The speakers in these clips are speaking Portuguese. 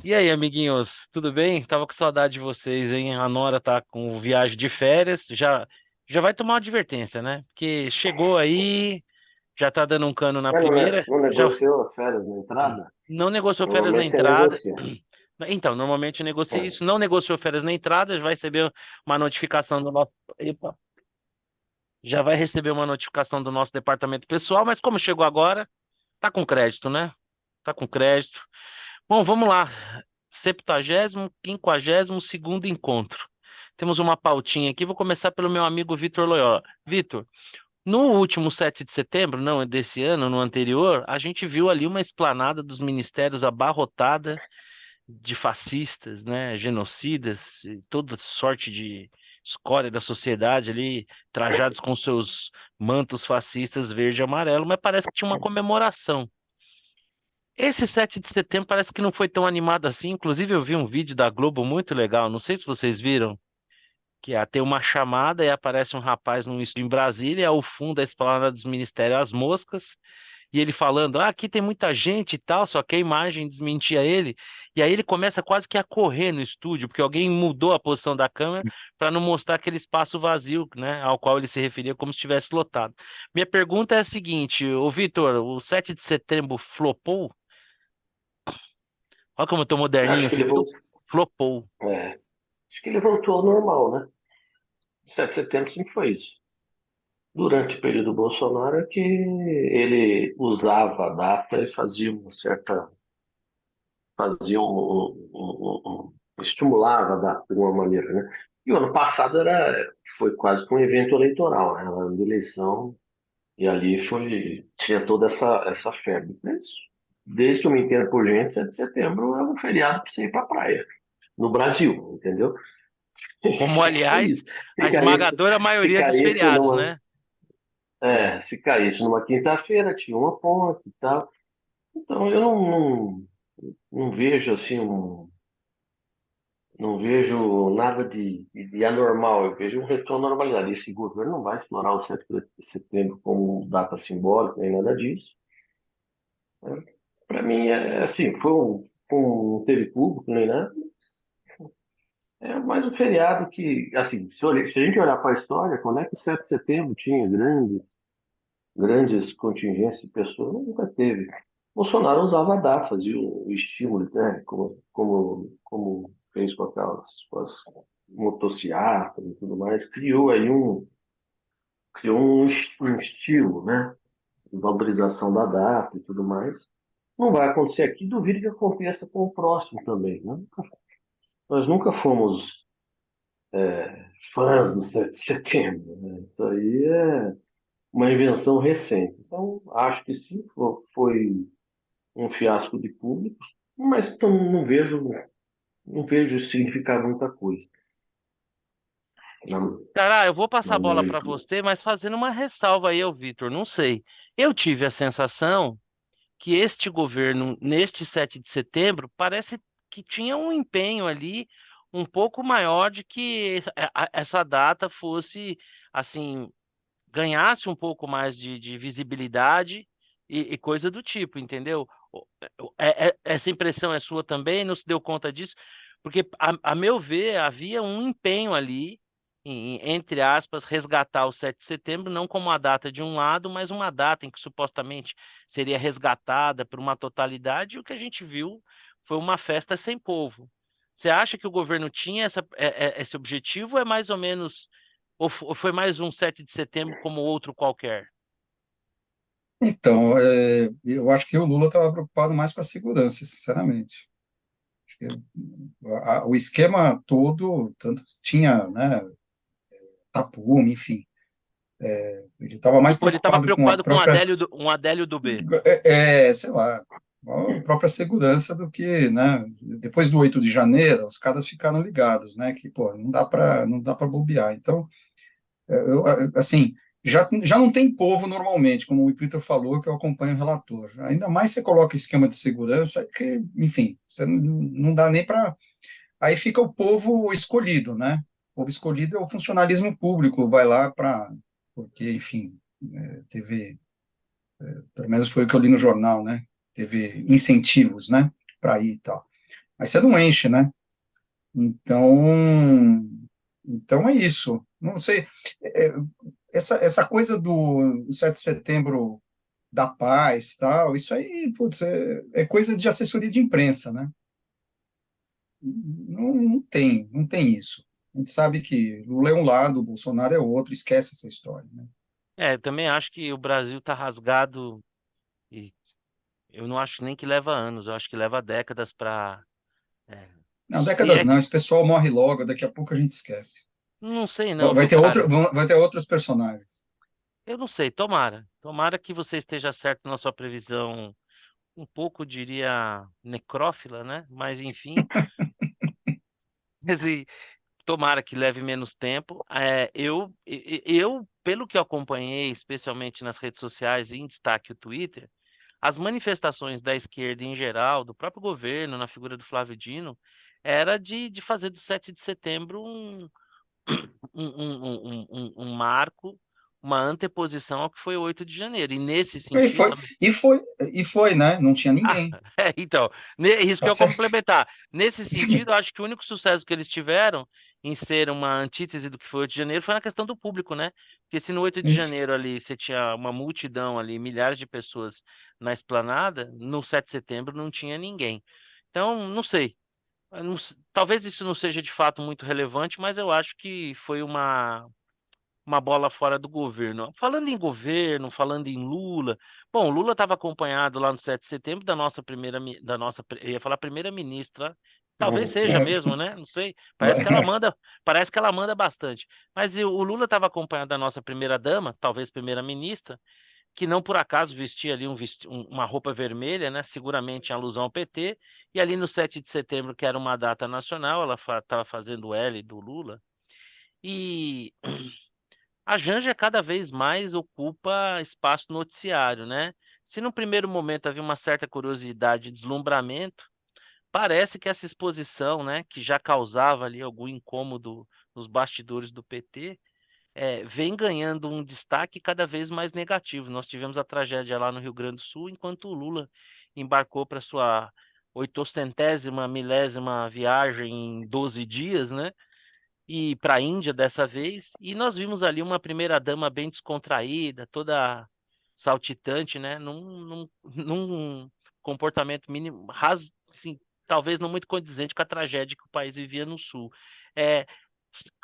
E aí, amiguinhos, tudo bem? Tava com saudade de vocês, hein? A Nora tá com viagem de férias, já vai tomar uma advertência, né? Porque chegou aí, já tá dando um cano na Mas primeira, não já negociou as férias na entrada? não negociou férias na Normalmente você entrada. negocia. Então, normalmente negocia É. isso, não negociou férias na entrada, já vai receber uma notificação do nosso, epa, já vai receber uma notificação do nosso departamento pessoal, mas como chegou agora, tá com crédito, né? Tá com crédito. Bom, vamos lá. 70º, 52º encontro. Temos uma pautinha aqui. Vou começar pelo meu amigo Vitor Loyola. Vitor, no último 7 de setembro, não desse ano, no anterior, a gente viu ali uma esplanada dos ministérios abarrotada de fascistas, né, genocidas, e toda sorte de escória da sociedade ali, trajados com seus mantos fascistas verde e amarelo, mas parece que tinha uma comemoração. Esse 7 de setembro parece que não foi tão animado assim. Inclusive, eu vi um vídeo da Globo muito legal. Não sei se vocês viram, que tem uma chamada e aparece um rapaz num estúdio em Brasília, ao fundo da esplanada dos Ministérios As Moscas, e ele falando: Ah, aqui tem muita gente e tal, só que a imagem desmentia ele. E aí ele começa quase que a correr no estúdio, porque alguém mudou a posição da câmera para não mostrar aquele espaço vazio, né, ao qual ele se referia como se estivesse lotado. Minha pergunta é a seguinte: ô Vitor, o 7 de setembro flopou? Olha como eu tô moderninho, Acho que você ele viu? voltou. Flopou. É, acho que ele voltou ao normal, né? 7 de setembro sempre foi isso. Durante o período Bolsonaro é que ele usava a data e fazia uma certa. Fazia estimulava a data de alguma maneira, né? E o ano passado foi quase que um evento eleitoral, né? Era uma eleição. E ali tinha toda essa febre. Mas, desde que eu me entendo por gente, 7 de setembro é um feriado para você ir para a praia. No Brasil, entendeu? Como, É aliás, isso. a Se caísse, esmagadora se maioria dos caísse feriados, numa, né? É. se caísse numa quinta-feira, tinha uma ponte e tal. Então eu não vejo assim não vejo nada de anormal, eu vejo um retorno à normalidade. Esse governo não vai explorar o 7 de setembro como data simbólica, nem nada disso. Para mim, é assim, não teve público nem nada. É mais um feriado que, assim, se a gente olhar para a história, quando é que o 7 de setembro tinha grandes contingências de pessoas? Nunca teve. Bolsonaro usava a data, fazia o estímulo, né? Como fez com as motocicletas e tudo mais. Criou um estilo, né? De valorização da data e tudo mais. Não vai acontecer aqui, duvido que aconteça com o próximo também, né? Nós nunca fomos fãs do 7 de setembro, né? Isso aí é uma invenção recente. Então, acho que sim, foi um fiasco de público, mas não vejo significar muita coisa na, Cara, eu vou passar na a minha bola para leitura. você, mas fazendo uma ressalva aí, ô Vitor, não sei. Eu tive a sensação que este governo, neste 7 de setembro, parece que tinha um empenho ali um pouco maior de que essa data fosse, assim, ganhasse um pouco mais de visibilidade e coisa do tipo, entendeu? Essa impressão é sua também? Não se deu conta disso? Porque, a meu ver, havia um empenho ali, entre aspas, resgatar o 7 de setembro, não como a data de um lado, mas uma data em que supostamente seria resgatada por uma totalidade, e o que a gente viu foi uma festa sem povo. Você acha que o governo tinha esse objetivo ou é mais ou menos ou foi mais um 7 de setembro como outro qualquer? Então, eu acho que o Lula estava preocupado mais com a segurança, sinceramente. Acho que o esquema todo, tanto tinha, né, tapume, enfim, ele estava mais Tipo, ele estava preocupado com a preocupado com própria, Um Adélio do B. sei lá, a própria segurança do que, né, depois do 8 de janeiro, os caras ficaram ligados, né, que, pô, não dá para bobear. Então, assim, já não tem povo normalmente, como o Vitor falou, que eu acompanho o relator. Ainda mais você coloca esquema de segurança, que, enfim, você não dá nem para. Aí fica o povo escolhido, né? O povo escolhido é o funcionalismo público, vai lá para. Porque, enfim, teve. Pelo menos foi o que eu li no jornal, né? Teve incentivos, né? para ir e tal. Aí você não enche, né? Então, então é isso. Não sei, é, essa coisa do 7 de setembro da paz, tal, isso aí, putz, é coisa de assessoria de imprensa, né? Não tem isso. A gente sabe que Lula é um lado, Bolsonaro é outro, esquece essa história, né? Eu também acho que o Brasil está rasgado e eu não acho nem que leva anos, eu acho que leva décadas para. Não, Se décadas é não, que. esse pessoal morre logo, daqui a pouco a gente esquece. Não sei Vai não, vai viu, ter outro, cara? vai ter outros personagens. Eu não sei, tomara. Tomara que você esteja certo na sua previsão, um pouco, diria, necrófila, né? Mas enfim, mas tomara que leve menos tempo. Eu, pelo que eu acompanhei, especialmente nas redes sociais e em destaque o Twitter, as manifestações da esquerda em geral, do próprio governo, na figura do Flávio Dino, era de fazer do 7 de setembro um marco, uma anteposição ao que foi o 8 de janeiro. E nesse E sentido, foi, e foi, e foi, né? Não tinha ah, ninguém, então, isso tá que eu certo? complementar. Nesse sentido, eu acho que o único sucesso que eles tiveram em ser uma antítese do que foi o 8 de janeiro foi na questão do público, né? Porque se no 8 de Isso. janeiro ali você tinha uma multidão ali, milhares de pessoas na esplanada, no 7 de setembro não tinha ninguém. Então, não sei. Talvez isso não seja de fato muito relevante, mas eu acho que foi uma bola fora do governo. Falando em governo, falando em Lula, bom, Lula estava acompanhado lá no 7 de setembro da nossa eu ia falar primeira-ministra, talvez seja mesmo, né? Não sei. Parece que ela manda bastante. Mas o Lula estava acompanhado da nossa primeira-dama, talvez primeira-ministra, que não por acaso vestia ali uma roupa vermelha, né? Seguramente em alusão ao PT. E ali no 7 de setembro, que era uma data nacional, ela estava fazendo o L do Lula. E a Janja cada vez mais ocupa espaço no noticiário, né? Se no primeiro momento havia uma certa curiosidade e deslumbramento, parece que essa exposição, né, que já causava ali algum incômodo nos bastidores do PT, vem ganhando um destaque cada vez mais negativo. Nós tivemos a tragédia lá no Rio Grande do Sul, enquanto o Lula embarcou para sua 800ª, milésima viagem em 12 dias, né? E para a Índia dessa vez, e nós vimos ali uma primeira-dama bem descontraída, toda saltitante, né? Num comportamento mínimo, assim, talvez não muito condizente com a tragédia que o país vivia no Sul. É,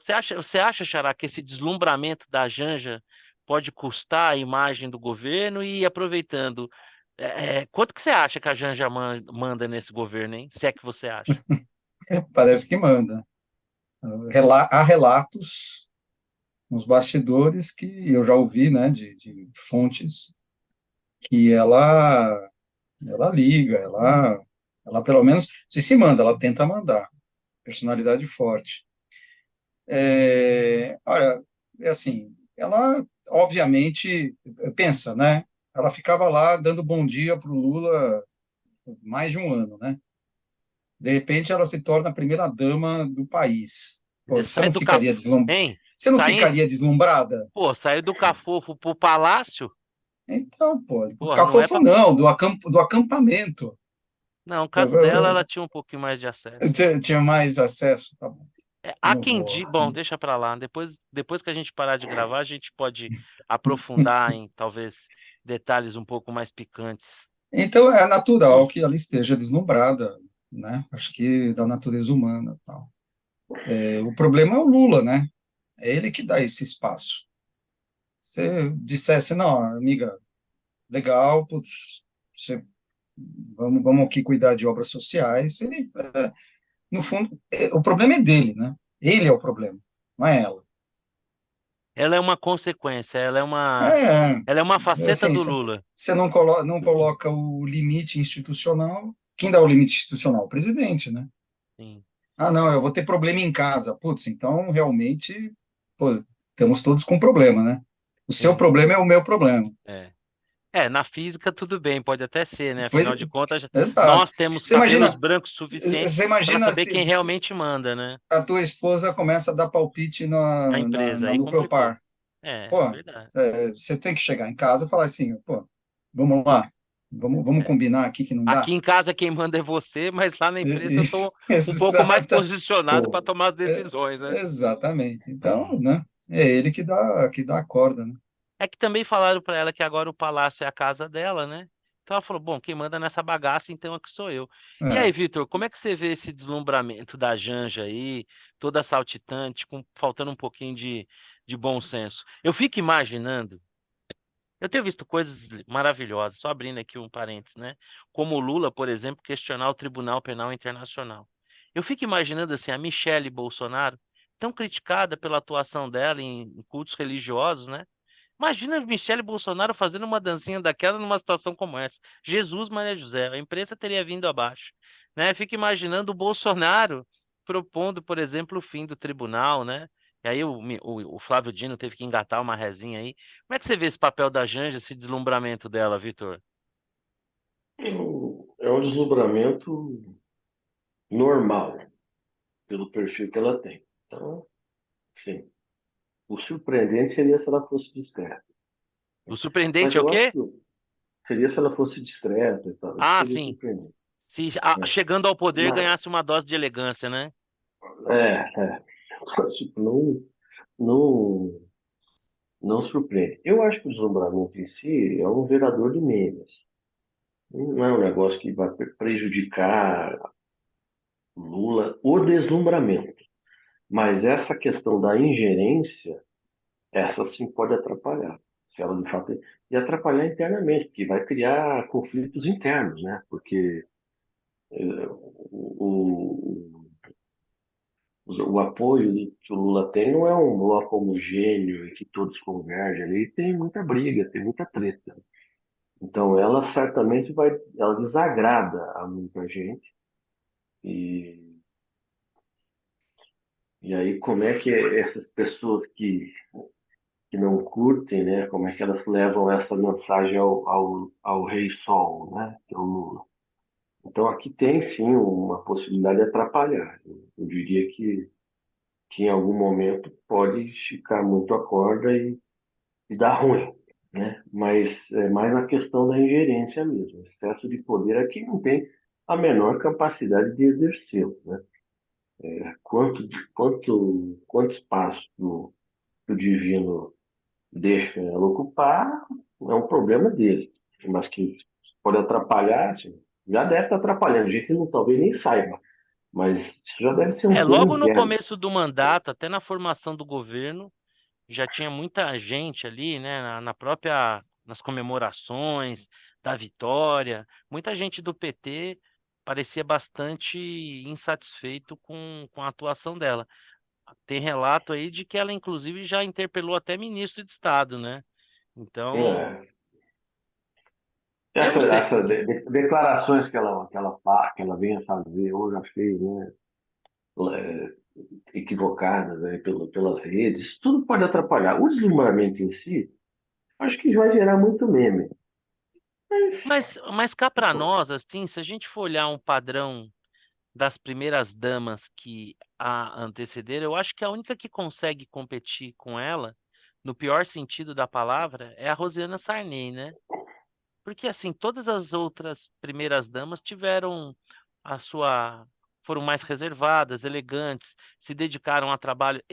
você acha, Xará, que esse deslumbramento da Janja pode custar a imagem do governo? E aproveitando, quanto que você acha que a Janja manda nesse governo, hein? Se é que você acha. Parece que manda. Há relatos nos bastidores que eu já ouvi, né, de fontes, que ela liga, ela pelo menos, se manda, ela tenta mandar, personalidade forte. Olha, é assim, ela obviamente pensa, né? Ela ficava lá dando bom dia para o Lula mais de um ano, né? De repente ela se torna a primeira dama do país. Pô, Sai do café, hein? você não Sai, ficaria deslumbrada? Pô, saiu do Cafofo pro Palácio? Então, pô, o Porra, não é Cafofo pra. não, do acampamento. Não, o caso dela, ela tinha um pouquinho mais de acesso. Tinha mais acesso, tá bom, Há não quem vou. diga. Bom, deixa pra lá. Depois que a gente parar de gravar, a gente pode aprofundar em talvez detalhes um pouco mais picantes. Então é natural que ela esteja deslumbrada, né? Acho que da natureza humana, tal. O problema é o Lula, né? É ele que dá esse espaço. Se dissesse, não, amiga, legal, putz, você, vamos aqui cuidar de obras sociais, ele, no fundo, o problema é dele, né? Ele é o problema, não é ela. Ela é uma consequência, ela é uma. É, Ela é uma faceta assim, do Lula. você não coloca o limite institucional. Quem dá o limite institucional? O presidente, né? Sim. Ah, não, eu vou ter problema em casa. Putz, então realmente, pô, estamos todos com problema, né? O seu Sim. problema é o meu problema. É. Na física tudo bem, pode até ser, né? Pois, Afinal de contas, exato. nós temos Você cabelos imagina, brancos suficientes você para imagina saber se, quem se realmente manda, né? a tua esposa começa a dar palpite A na, na, empresa. na Aí complicou. Nucleopar. É, Pô, verdade. você tem que chegar em casa e falar assim, pô, vamos lá. Vamos combinar aqui que não Aqui dá? em casa quem manda é você, mas lá na empresa eu Isso, estou um pouco mais exata, posicionado para tomar as é, decisões, né? exatamente. Então, né, é ele que dá a corda, né? É que também falaram para ela que agora o palácio é a casa dela, né? Então ela falou: bom, quem manda nessa bagaça então aqui sou eu. E aí, É. Vitor, como é que você vê esse deslumbramento da Janja aí, toda saltitante, faltando um pouquinho de bom senso? Eu fico imaginando. Eu tenho visto coisas maravilhosas, só abrindo aqui um parênteses, né? Como o Lula, por exemplo, questionar o Tribunal Penal Internacional. Eu fico imaginando assim, a Michelle Bolsonaro, tão criticada pela atuação dela em cultos religiosos, né? Imagina a Michelle Bolsonaro fazendo uma dancinha daquela numa situação como essa. Jesus, Maria José, a imprensa teria vindo abaixo, né? Fico imaginando o Bolsonaro propondo, por exemplo, o fim do tribunal, né? E aí o Flávio Dino teve que engatar uma rezinha aí. Como é que você vê esse papel da Janja, esse deslumbramento dela, Vitor? É um deslumbramento normal, pelo perfil que ela tem. Então, sim. O surpreendente seria se ela fosse discreta. O Mas surpreendente é o eu acho quê? que seria se ela fosse discreta e tal. Isso Ah, seria sim. surpreendente. Se Né? chegando ao poder Mas, ganhasse uma dose de elegância, né? é. Tipo, não, não surpreende. Eu acho que o deslumbramento em si é um gerador de memes. Não é um negócio que vai prejudicar Lula, o deslumbramento. Mas essa questão da ingerência, essa sim pode atrapalhar. Se ela de fato. E atrapalhar internamente, porque vai criar conflitos internos, né? Porque o, o apoio que o Lula tem não é um bloco homogêneo em que todos convergem ali, tem muita briga, tem muita treta. Então ela certamente ela desagrada a muita gente. E, e aí como é que essas pessoas que não curtem, né? Como é que elas levam essa mensagem ao Rei Sol, né? Que é o Lula. Então aqui tem sim uma possibilidade de atrapalhar. Eu diria que em algum momento pode esticar muito a corda e dar ruim, né? Mas é mais na questão da ingerência mesmo. Excesso de poder aqui não tem a menor capacidade de exercê-lo, né? Quanto espaço que o divino deixa ela ocupar é um problema dele, mas que pode atrapalhar, assim, já deve estar atrapalhando, a gente não, talvez nem saiba, mas isso já deve ser É, um plano logo no interno. começo do mandato, até na formação do governo, já tinha muita gente ali, né, nas comemorações da vitória, muita gente do PT parecia bastante insatisfeito com a atuação dela. Tem relato aí de que ela, inclusive, já interpelou até ministro de Estado, né? Então, É. eu não sei. Declarações que ela vem a fazer, ou já fez, né, é, equivocadas aí pelas redes, tudo pode atrapalhar. O deslumbramento em si, acho que vai gerar muito meme. Mas, Mas cá para nós, assim, se a gente for olhar um padrão das primeiras damas que a antecederam, eu acho que a única que consegue competir com ela, no pior sentido da palavra, é a Rosiana Sarney, né? Porque assim, todas as outras primeiras damas tiveram a sua foram mais reservadas, elegantes, se dedicaram a trabalho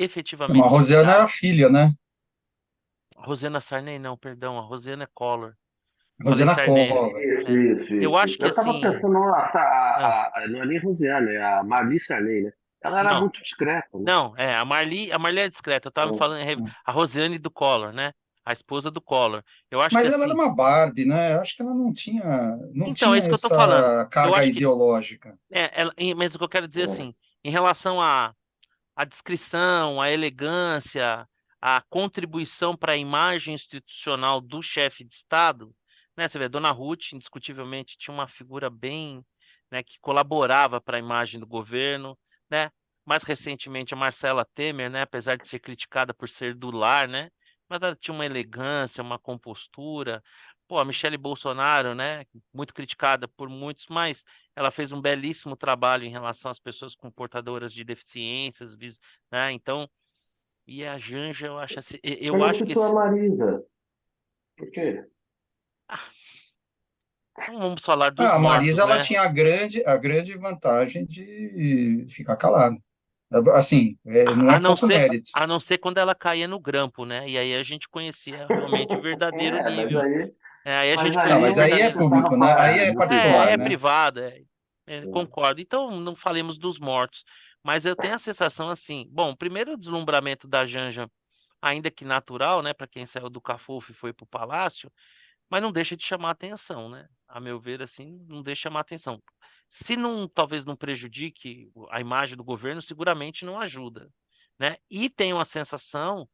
Mas a efetivamente de Rosiana é a Estado. filha, né? A Rosiana Sarney, não, perdão, a Rosiana Collor. Falei Rosiana Sarney. Collor. isso, É. isso, Eu isso. acho Isso. que Eu estava assim, pensando, ah, não é nem Rosiane, é a Marli Sarney, né? Ela era não, muito discreta, né? não, é, a Marli é discreta. Eu tava me Hum, falando Hum. a Rosiane do Collor, né? A esposa do Collor. Eu acho que Mas ela era assim, uma Barbie, né? Eu acho que ela não tinha, não então, é tinha isso que eu tô falando. essa Eu carga acho que ideológica. mas o que eu quero dizer hum. assim, em relação à descrição, à elegância, à contribuição para a imagem institucional do chefe de Estado, né? Você vê, Dona Ruth, indiscutivelmente, tinha uma figura bem, né, que colaborava para a imagem do governo, né? Mais recentemente, a Marcela Temer, né, apesar de ser criticada por ser do lar, né? Mas ela tinha uma elegância, uma compostura. Pô, a Michele Bolsonaro, né, muito criticada por muitos, mas ela fez um belíssimo trabalho em relação às pessoas com portadoras de deficiências, né? Então, e a Janja, eu acho assim, Você eu não acho que citou a Marisa. Por quê? Não vamos falar dos A mortos, Marisa, ela né? tinha a grande vantagem de ficar calada. Assim, não A é não pouco ser, mérito. a não ser quando ela caía no grampo, né? E aí a gente conhecia realmente o verdadeiro É, nível. Aí a mas gente Não, aí conhecia o mas aí é verdadeiro. você tá público, no né? Aí paraíso é do Aí particular, privado. é né? privado, É. concordo. Então não falemos dos mortos. Mas eu tenho a sensação assim, bom, primeiro o deslumbramento da Janja, ainda que natural, né? Para quem saiu do Cafuf e foi para o Palácio. Mas não deixa de chamar atenção, né? A meu ver, assim, não deixa de chamar atenção. Se não, talvez não prejudique a imagem do governo, seguramente não ajuda, né? E tenho a sensação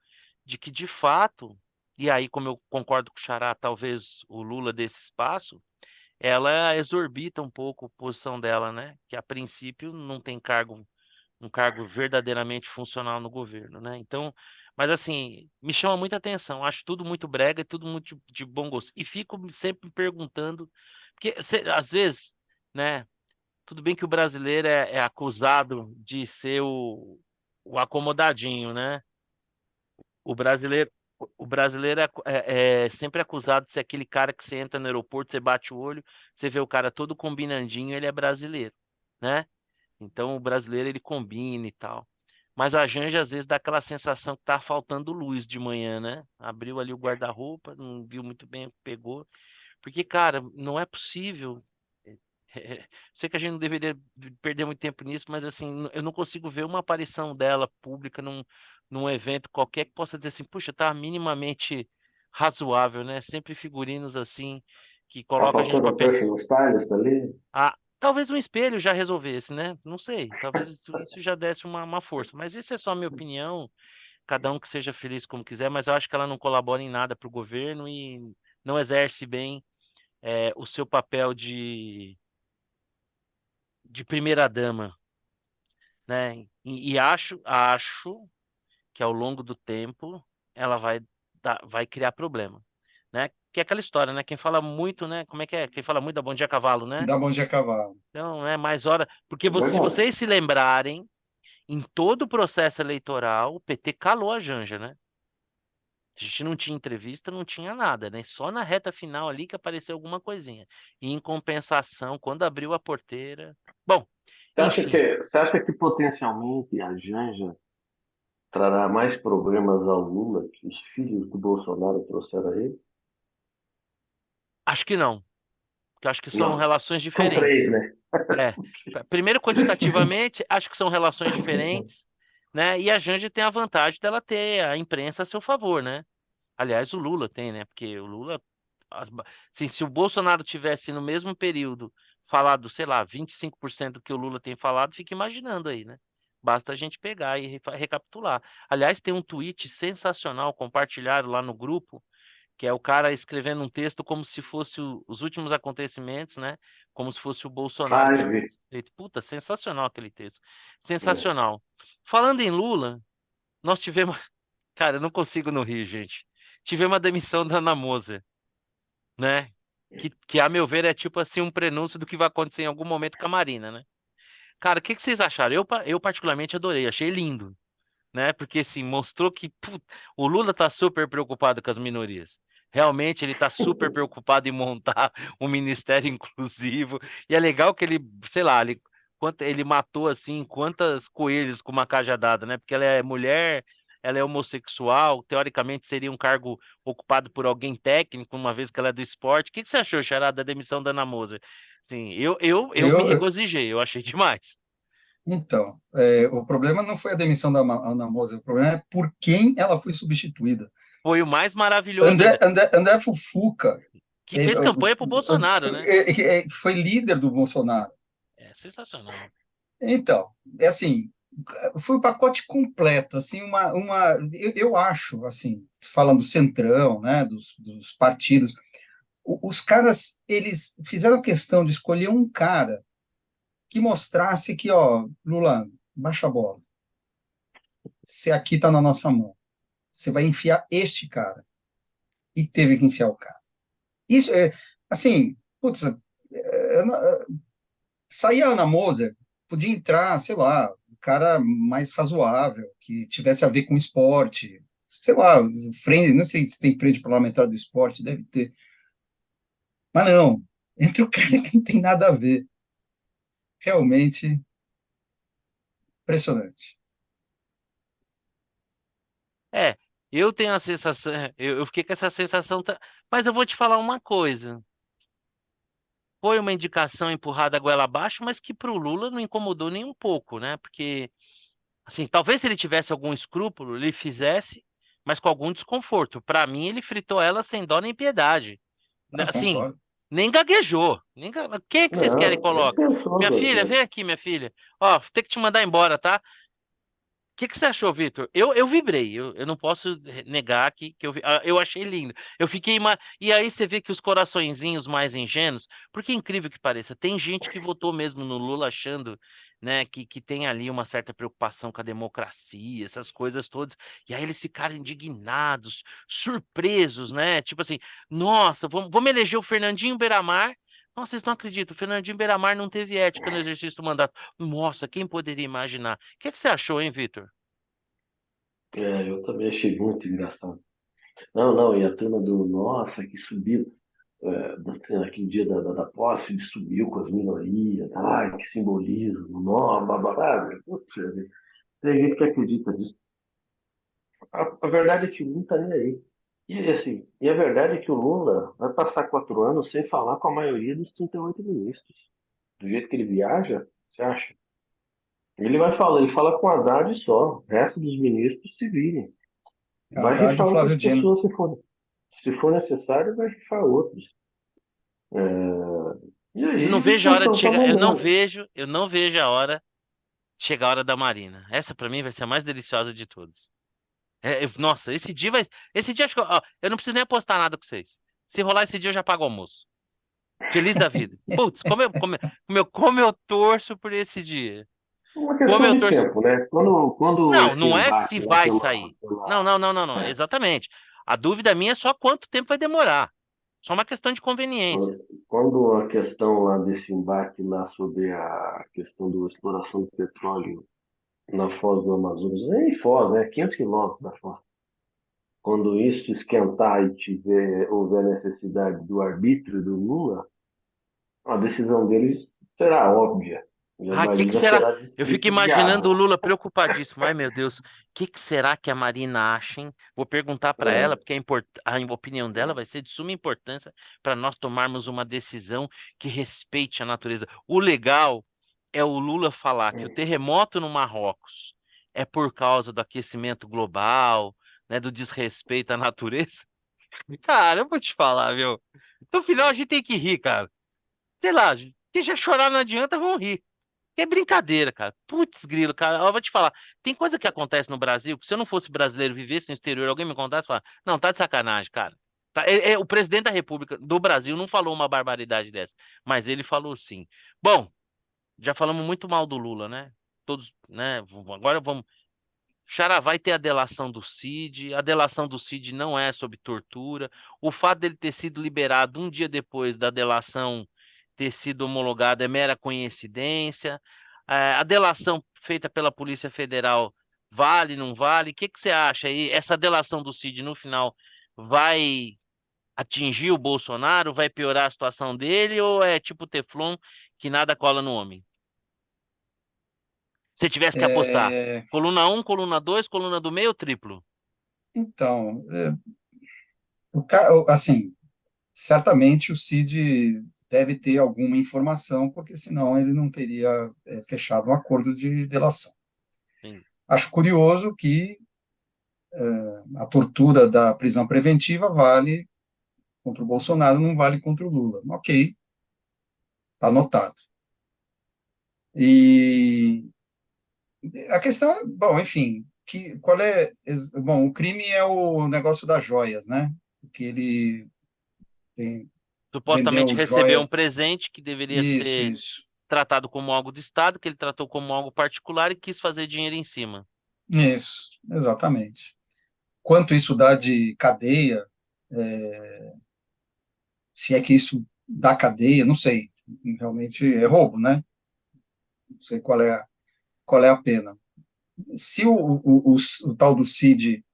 de que, de fato, e aí, como eu concordo com o Xará, talvez o Lula desse espaço, ela exorbita um pouco a posição dela, né? Que a princípio não tem um cargo verdadeiramente funcional no governo, né? Então, mas assim, me chama muita atenção. Acho tudo muito brega e tudo muito de bom gosto. E fico sempre me perguntando, porque às vezes, né? Tudo bem que o brasileiro é acusado de ser o acomodadinho, né? O brasileiro, o brasileiro é sempre acusado de ser aquele cara que você entra no aeroporto, você bate o olho, você vê o cara todo combinandinho, ele é brasileiro, né? Então o brasileiro ele combina e tal. Mas a Janja às vezes dá aquela sensação que tá faltando luz de manhã, né? Abriu ali o guarda-roupa, não viu muito bem o que pegou. Porque, cara, não é possível. Sei que a gente não deveria perder muito tempo nisso, mas assim, eu não consigo ver uma aparição dela pública num evento qualquer que possa dizer assim, puxa, tá minimamente razoável, né? Sempre figurinos assim que Tá colocam a gente faltando para um personal stylist ali? ah, talvez um espelho já resolvesse, né? Não sei. Talvez isso já desse uma força. Mas isso é só minha opinião. Cada um que seja feliz como quiser. Mas eu acho que ela não colabora em nada para o governo e não exerce bem o seu papel de primeira-dama, né? E acho que ao longo do tempo ela vai criar problema, né? Que é aquela história, né? Quem fala muito, né? Como é que é? Quem fala muito dá bom dia a cavalo, né? Dá bom dia a cavalo. Então, é mais hora. Porque É se verdade. vocês se lembrarem. Em todo o processo eleitoral, o PT calou a Janja, né? A gente não tinha entrevista, não tinha nada, né? Só na reta final ali que apareceu alguma coisinha. E em compensação, quando abriu a porteira. Bom, enfim, Você acha que potencialmente a Janja trará mais problemas ao Lula que os filhos do Bolsonaro trouxeram a ele? acho que não. Porque acho que são Não. relações São diferentes. três, né? É. Primeiro, quantitativamente, acho que são relações diferentes, né? E a Janja tem a vantagem dela ter a imprensa a seu favor, né? Aliás, o Lula tem, né? Porque o Lula, assim, se o Bolsonaro tivesse no mesmo período falado, sei lá, 25% do que o Lula tem falado, fica imaginando aí, né? Basta a gente pegar e recapitular. Aliás, tem um tweet sensacional compartilhado lá no grupo, que é o cara escrevendo um texto como se fosse os últimos acontecimentos, né? Como se fosse o Bolsonaro Ah, que eu vi. tivesse feito. Puta, sensacional aquele texto. É. Sensacional. Falando em Lula, nós tivemos. Cara, eu não consigo não rir, gente. Tivemos a demissão da Ana Moser, né? Que, a meu ver, é tipo assim um prenúncio do que vai acontecer em algum momento com a Marina, né? Cara, o que que vocês acharam? Eu particularmente adorei, achei lindo, né? Porque assim, mostrou que o Lula tá super preocupado com as minorias. Realmente ele tá super preocupado em montar um ministério inclusivo. E é legal que ele, sei lá, ele matou assim quantas coelhos com uma cajadada, né? Porque ela é mulher, ela é homossexual, teoricamente seria um cargo ocupado por alguém técnico, uma vez que ela é do esporte. O que que você achou, Xará, da demissão da Ana Moser? Sim, eu me Eu, regozijei, eu achei demais. então, o problema não foi a demissão da Ana Moser, o problema é por quem ela foi substituída. Foi o mais maravilhoso ainda. André Fufuca Que fez campanha pro Bolsonaro, né? foi líder do Bolsonaro. É sensacional. Então, é assim, foi o pacote completo, assim, eu acho, assim, falando centrão, né, dos partidos, os caras, eles fizeram questão de escolher um cara que mostrasse que, ó, Lula, baixa a bola, você aqui está na nossa mão, você vai enfiar este cara, e teve que enfiar o cara. Isso, assim, putz, saía a Ana Moser, podia entrar, sei lá, um cara mais razoável, que tivesse a ver com esporte, sei lá, frente, não sei se tem frente parlamentar do esporte, deve ter, mas não. entre o cara que não tem nada a ver. Realmente impressionante. É, eu tenho a sensação, eu fiquei com essa sensação, mas eu vou te falar uma coisa. Foi uma indicação empurrada a goela abaixo, mas que para o Lula não incomodou nem um pouco, né? Porque, assim, talvez se ele tivesse algum escrúpulo, ele fizesse, mas com algum desconforto. Para mim, ele fritou ela sem dó nem piedade. Ah, Assim, concordo. nem gaguejou. Quem é que vocês querem que Não, ele coloque? pensou Minha duas filha, vem vezes. aqui, minha filha. Ó, tem que te mandar embora, tá? Que você achou, Vitor? Eu vibrei, eu não posso negar que eu achei lindo. Eu fiquei. E aí você vê que os coraçõezinhos mais ingênuos, porque incrível que pareça, tem gente que votou mesmo no Lula achando, né, que tem ali uma certa preocupação com a democracia, essas coisas todas, e aí eles ficaram indignados, surpresos, né? Tipo assim, nossa, vamos eleger o Fernandinho Beiramar. Nossa, vocês não acreditam, o Fernandinho Beiramar não teve ética no exercício do mandato. Nossa, quem poderia imaginar? O que você achou, hein, Vitor? É, eu também achei muito engraçado. Não, não, e a turma do Nossa, que subiu, naquele dia da posse, ele subiu com as minorias, ai, que simbolismo, nó, bababá. Putz, tem gente que acredita nisso. A verdade é que o Lula não tá nem aí. E assim, e a verdade é que o Lula vai passar 4 anos sem falar com a maioria dos 38 ministros. Do jeito que ele viaja, você acha? Ele fala com a Haddad só. O resto dos ministros se virem. Vai Haddad e rifar outras Flávio Dino. pessoas se for necessário, vai rifar outros. E Eu não aí, vejo a hora de discussão para chegar. amanhã. Eu não vejo a hora de chegar a hora da Marina. Essa pra mim vai ser a mais deliciosa de todas. Nossa, esse dia acho que, ó, eu não preciso nem apostar nada com vocês. Se rolar esse dia eu já pago o almoço. Feliz da vida. Putz, como eu torço por esse dia. Uma Como questão eu de torço. tempo, né? Quando Não, esse não é se embate lá vai sair. Não, pela, não, não, não, não. é, Exatamente. A dúvida minha é só quanto tempo vai demorar. Só uma questão de conveniência. quando a questão lá desse embate lá sobre a questão da exploração do petróleo na Foz do Amazonas, nem Foz, né? 500 quilômetros da Foz. Quando isso esquentar e houver necessidade do arbítrio do Lula, a decisão dele será óbvia. E a Ah, que Marina será? será Eu fico descredenciada. imaginando o Lula preocupadíssimo. Ai, meu Deus, que será que a Marina acha, hein? Vou perguntar para ela, É, porque a opinião dela vai ser de suma importância para nós tomarmos uma decisão que respeite a natureza. O legal é o Lula falar que o terremoto no Marrocos é por causa do aquecimento global, né, do desrespeito à natureza. Cara, eu vou te falar, viu? No final a gente tem que rir, cara. Sei lá, quem já chorar não adianta, vão rir. É brincadeira, cara. Putz, grilo, cara. Eu vou te falar. Tem coisa que acontece no Brasil que se eu não fosse brasileiro, vivesse no exterior, alguém me contasse, fala, não, tá de sacanagem, cara. O presidente da República do Brasil não falou uma barbaridade dessa, mas ele falou sim. Bom, já falamos muito mal do Lula, né? Todos, né? Agora vamos. Xará vai ter a delação do Cid. A delação do Cid não é sob tortura. O fato dele ter sido liberado um dia depois da delação ter sido homologada é mera coincidência. A delação feita pela Polícia Federal vale, não vale? O que que você acha aí? Essa delação do Cid no final vai atingir o Bolsonaro? Vai piorar a situação dele? Ou é tipo Teflon que nada cola no homem? Se tivesse que apostar, É, coluna um, coluna 2, coluna do meio ou triplo? então, assim, certamente o Cid deve ter alguma informação, porque senão ele não teria fechado um acordo de delação. Sim. Acho curioso que a tortura da prisão preventiva vale contra o Bolsonaro, não vale contra o Lula. Ok, está anotado. E a questão é, bom, enfim, qual é, bom, o crime é o negócio das joias, né? Que ele Supostamente vendeu recebeu um joias, presente que deveria isso, ser isso, tratado como algo do Estado, que ele tratou como algo particular e quis fazer dinheiro em cima. isso, exatamente. Quanto isso dá de cadeia, se é que isso dá cadeia, não sei, realmente é roubo, né? Não sei qual é a pena. Se o tal do CID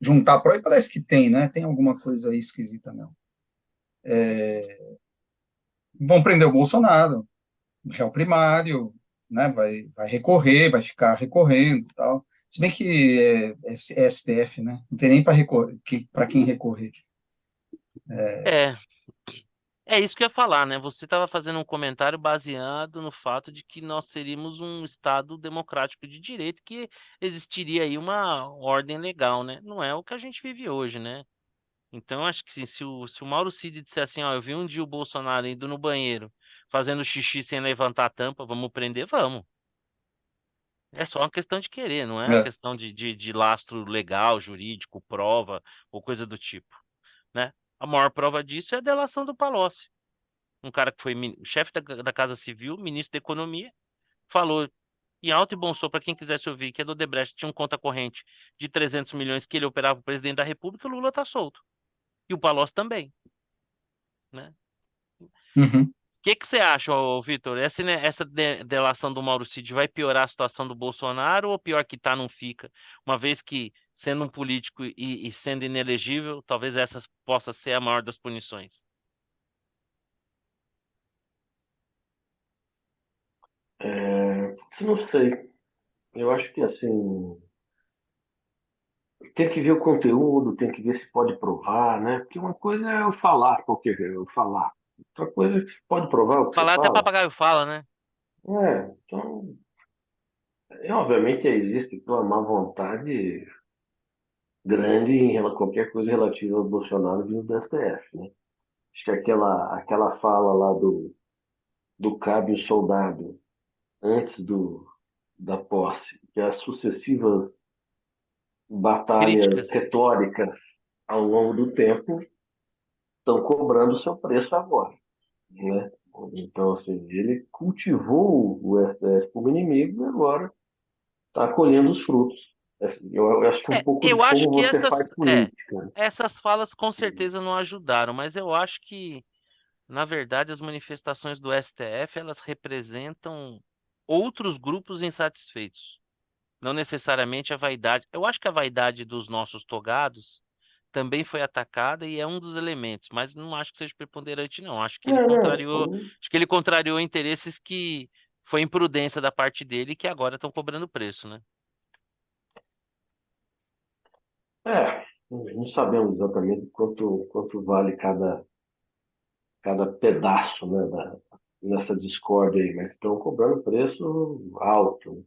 juntar, por aí parece que tem, né? Tem alguma coisa aí esquisita, não. vão prender o Bolsonaro, réu primário, né? Vai recorrer, vai ficar recorrendo e tal. Se bem que é STF, né? Não tem nem para quem recorrer. É, é isso que eu ia falar, né? Você estava fazendo um comentário baseado no fato de que nós seríamos um Estado democrático de direito, que existiria aí uma ordem legal, né? Não é o que a gente vive hoje, né? Então, acho que se o Mauro Cid disser assim, ó, eu vi um dia o Bolsonaro indo no banheiro, fazendo xixi sem levantar a tampa, vamos prender? Vamos. É só uma questão de querer, não é uma É. questão de lastro legal, jurídico, prova ou coisa do tipo, né? A maior prova disso é a delação do Palocci. Um cara que foi chefe da Casa Civil, ministro da Economia, falou em alto e bom som para quem quisesse ouvir que a Odebrecht tinha um conta corrente de 300 milhões que ele operava o presidente da República, o Lula tá solto. E o Palocci também, né? Uhum. O que que você acha, ô, Vitor? Essa delação do Mauro Cid vai piorar a situação do Bolsonaro ou pior que tá, não fica? Uma vez que, sendo um político e sendo inelegível, talvez essa possa ser a maior das punições. Não sei. Eu acho que assim tem que ver o conteúdo, tem que ver se pode provar, né? Porque uma coisa é eu falar, eu falar. Outra coisa é que você pode provar o que você Falar até fala. papagaio fala, né? Então, obviamente existe uma má vontade grande qualquer coisa relativa ao Bolsonaro vindo do STF, né? Acho que aquela fala lá do Cabo Soldado antes da posse, que as sucessivas batalhas Críticas. retóricas ao longo do tempo estão cobrando seu preço agora, né? Então, assim, ele cultivou o STF como inimigo e agora está colhendo os frutos. Assim, eu acho que é um pouco de Eu acho como que você faz política. essas falas com certeza não ajudaram, mas eu acho que, na verdade, as manifestações do STF, elas representam outros grupos insatisfeitos, não necessariamente a vaidade. Eu acho que a vaidade dos nossos togados também foi atacada e é um dos elementos, mas não acho que seja preponderante, não. Não, Acho que ele contrariou interesses que foi imprudência da parte dele e que agora estão cobrando preço, né? não sabemos exatamente quanto vale cada pedaço, né, nessa discórdia aí, mas estão cobrando preço alto.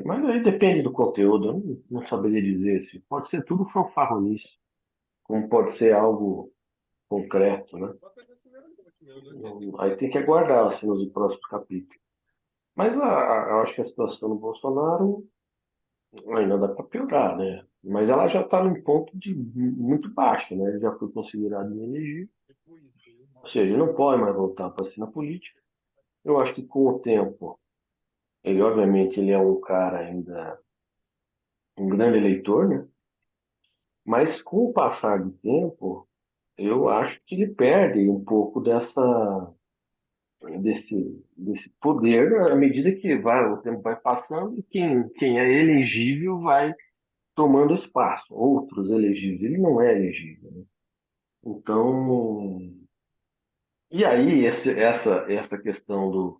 Mas aí depende do conteúdo, eu não saberia dizer assim. Pode ser tudo fanfarronice, como pode ser algo concreto, né? Aí tem que aguardar assim, nos próximos capítulos. Mas eu acho que a situação do Bolsonaro ainda dá para piorar, né? Mas ela já está num ponto de muito baixo, né? Ele já foi considerado inelegível, ou seja, ele não pode mais voltar para ser na política. Eu acho que com o tempo, obviamente ele é um cara ainda um grande eleitor, né? Mas com o passar do tempo, eu acho que ele perde um pouco desse poder à medida que o tempo vai passando e quem é elegível vai tomando espaço, outros elegíveis. Ele não é elegível, né? Então, e aí essa questão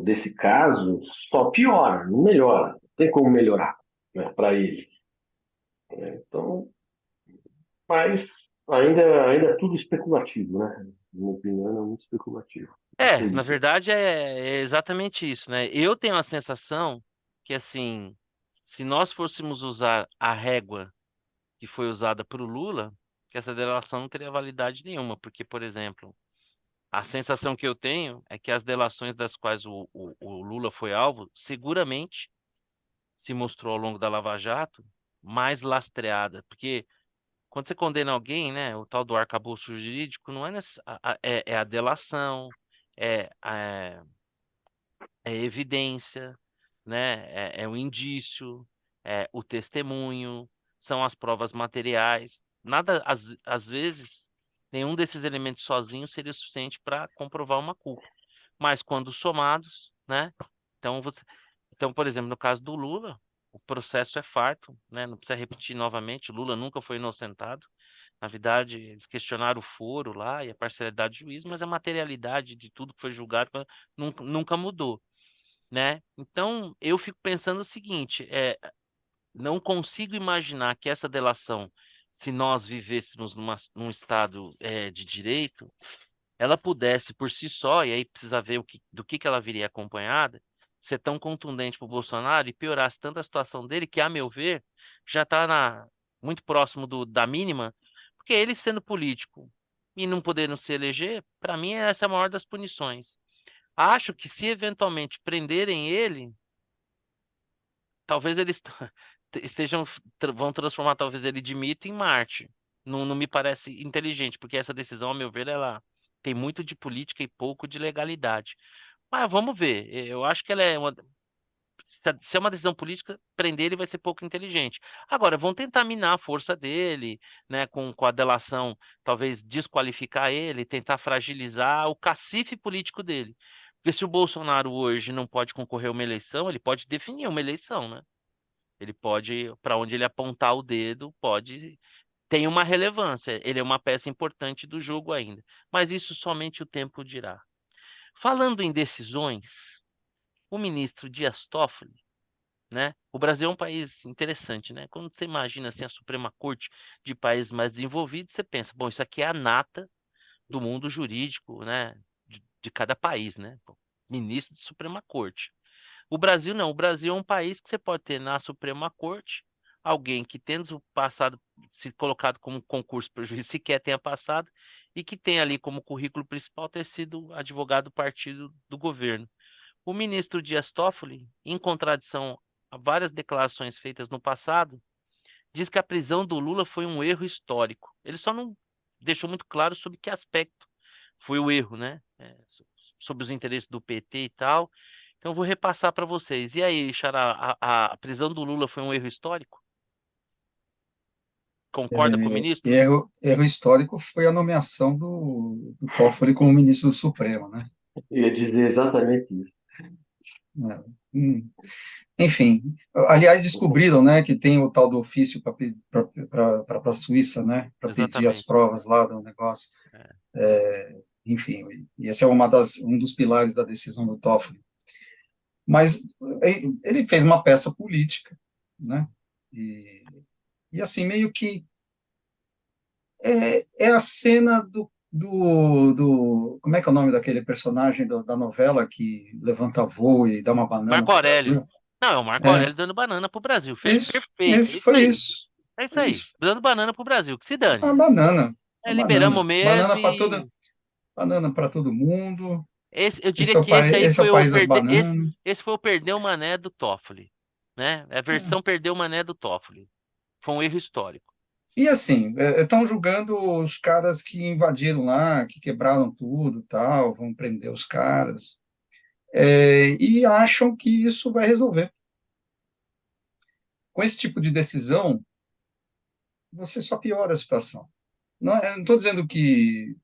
desse caso só piora, não melhora, não tem como melhorar, né, para ele. Então, mas ainda é tudo especulativo, né? Na minha opinião, é muito especulativo. A Na política. verdade é exatamente isso, né? Eu tenho a sensação que, assim, se nós fôssemos usar a régua que foi usada para o Lula, que essa delação não teria validade nenhuma, porque, por exemplo, a sensação que eu tenho é que as delações das quais o Lula foi alvo, seguramente se mostrou ao longo da Lava Jato mais lastreada, porque quando você condena alguém, né, o tal do arcabouço jurídico não é, é a delação, é, é, é evidência, né, é o indício, é o testemunho, são as provas materiais. Nada, às vezes, nenhum desses elementos sozinho seria suficiente para comprovar uma culpa. Mas quando somados, né? Então, então, por exemplo, no caso do Lula, o processo é farto, né? Não precisa repetir novamente, o Lula nunca foi inocentado. Na verdade, eles questionaram o foro lá e a parcialidade do juiz, mas a materialidade de tudo que foi julgado nunca mudou, né? Então, eu fico pensando o seguinte, não consigo imaginar que essa delação, se nós vivêssemos num estado de direito, ela pudesse por si só, e aí precisa ver do que ela viria acompanhada, ser tão contundente para o Bolsonaro e piorasse tanto a situação dele, que, a meu ver, já está muito próximo da mínima, porque ele sendo político e não podendo se eleger, para mim essa é a maior das punições. Acho que se eventualmente prenderem ele, talvez eles vão transformar talvez ele de mito em Marte. Não me parece inteligente, porque essa decisão, ao meu ver, ela tem muito de política e pouco de legalidade. Mas vamos ver. Eu acho que ela é uma. Se é uma decisão política, prender ele vai ser pouco inteligente. Agora, vão tentar minar a força dele, né, com a delação, talvez desqualificar ele, tentar fragilizar o cacife político dele. Porque se o Bolsonaro hoje não pode concorrer a uma eleição, ele pode definir uma eleição, né? Ele pode, para onde ele apontar o dedo, pode, tem uma relevância. Ele é uma peça importante do jogo ainda. Mas isso somente o tempo dirá. Falando em decisões, o ministro Dias Toffoli, né? O Brasil é um país interessante, né? Quando você imagina assim a Suprema Corte de países mais desenvolvidos, você pensa, bom, isso aqui é a nata do mundo jurídico, né? De cada país, né? Pô, ministro de Suprema Corte. O Brasil não. O Brasil é um país que você pode ter na Suprema Corte alguém que, tendo passado, se colocado como concurso para o juiz, sequer tenha passado, e que tem ali como currículo principal ter sido advogado do partido do governo. O ministro Dias Toffoli, em contradição a várias declarações feitas no passado, diz que a prisão do Lula foi um erro histórico. Ele só não deixou muito claro sobre que aspecto foi o erro, né? Sobre os interesses do PT e tal. Então, eu vou repassar para vocês. E aí, Xará, a prisão do Lula foi um erro histórico? Concorda com o ministro? Erro histórico foi a nomeação do Toffoli como ministro do Supremo, né? Eu ia dizer exatamente isso. É, enfim, aliás, descobriram, né, que tem o tal do ofício para a Suíça, né, para pedir as Exatamente. provas lá do negócio. É. Enfim, e esse é um dos pilares da decisão do Toffoli. Mas ele fez uma peça política, né, e assim, meio que é a cena como é que é o nome daquele personagem da novela que levanta voo e dá uma banana Marco para o Aurélio. Brasil? Não, é o Marco É, Aurélio dando banana pro Brasil. Fez isso, perfeito. É isso, isso foi aí. isso, É isso foi aí. isso. Dando banana pro Brasil. Que se Uma dane. banana, É, uma liberamos banana, mesmo e banana para todo mundo. eu diria que esse aí Esse é o foi o país das perder, bananas. esse foi o perder o mané do Toffoli, né? É a É. versão perdeu o mané do Toffoli. Foi um erro histórico. E assim, estão julgando os caras que invadiram lá, que quebraram tudo, tal, vão prender os caras, e acham que isso vai resolver. Com esse tipo de decisão, você só piora a situação. Não, eu não estou dizendo que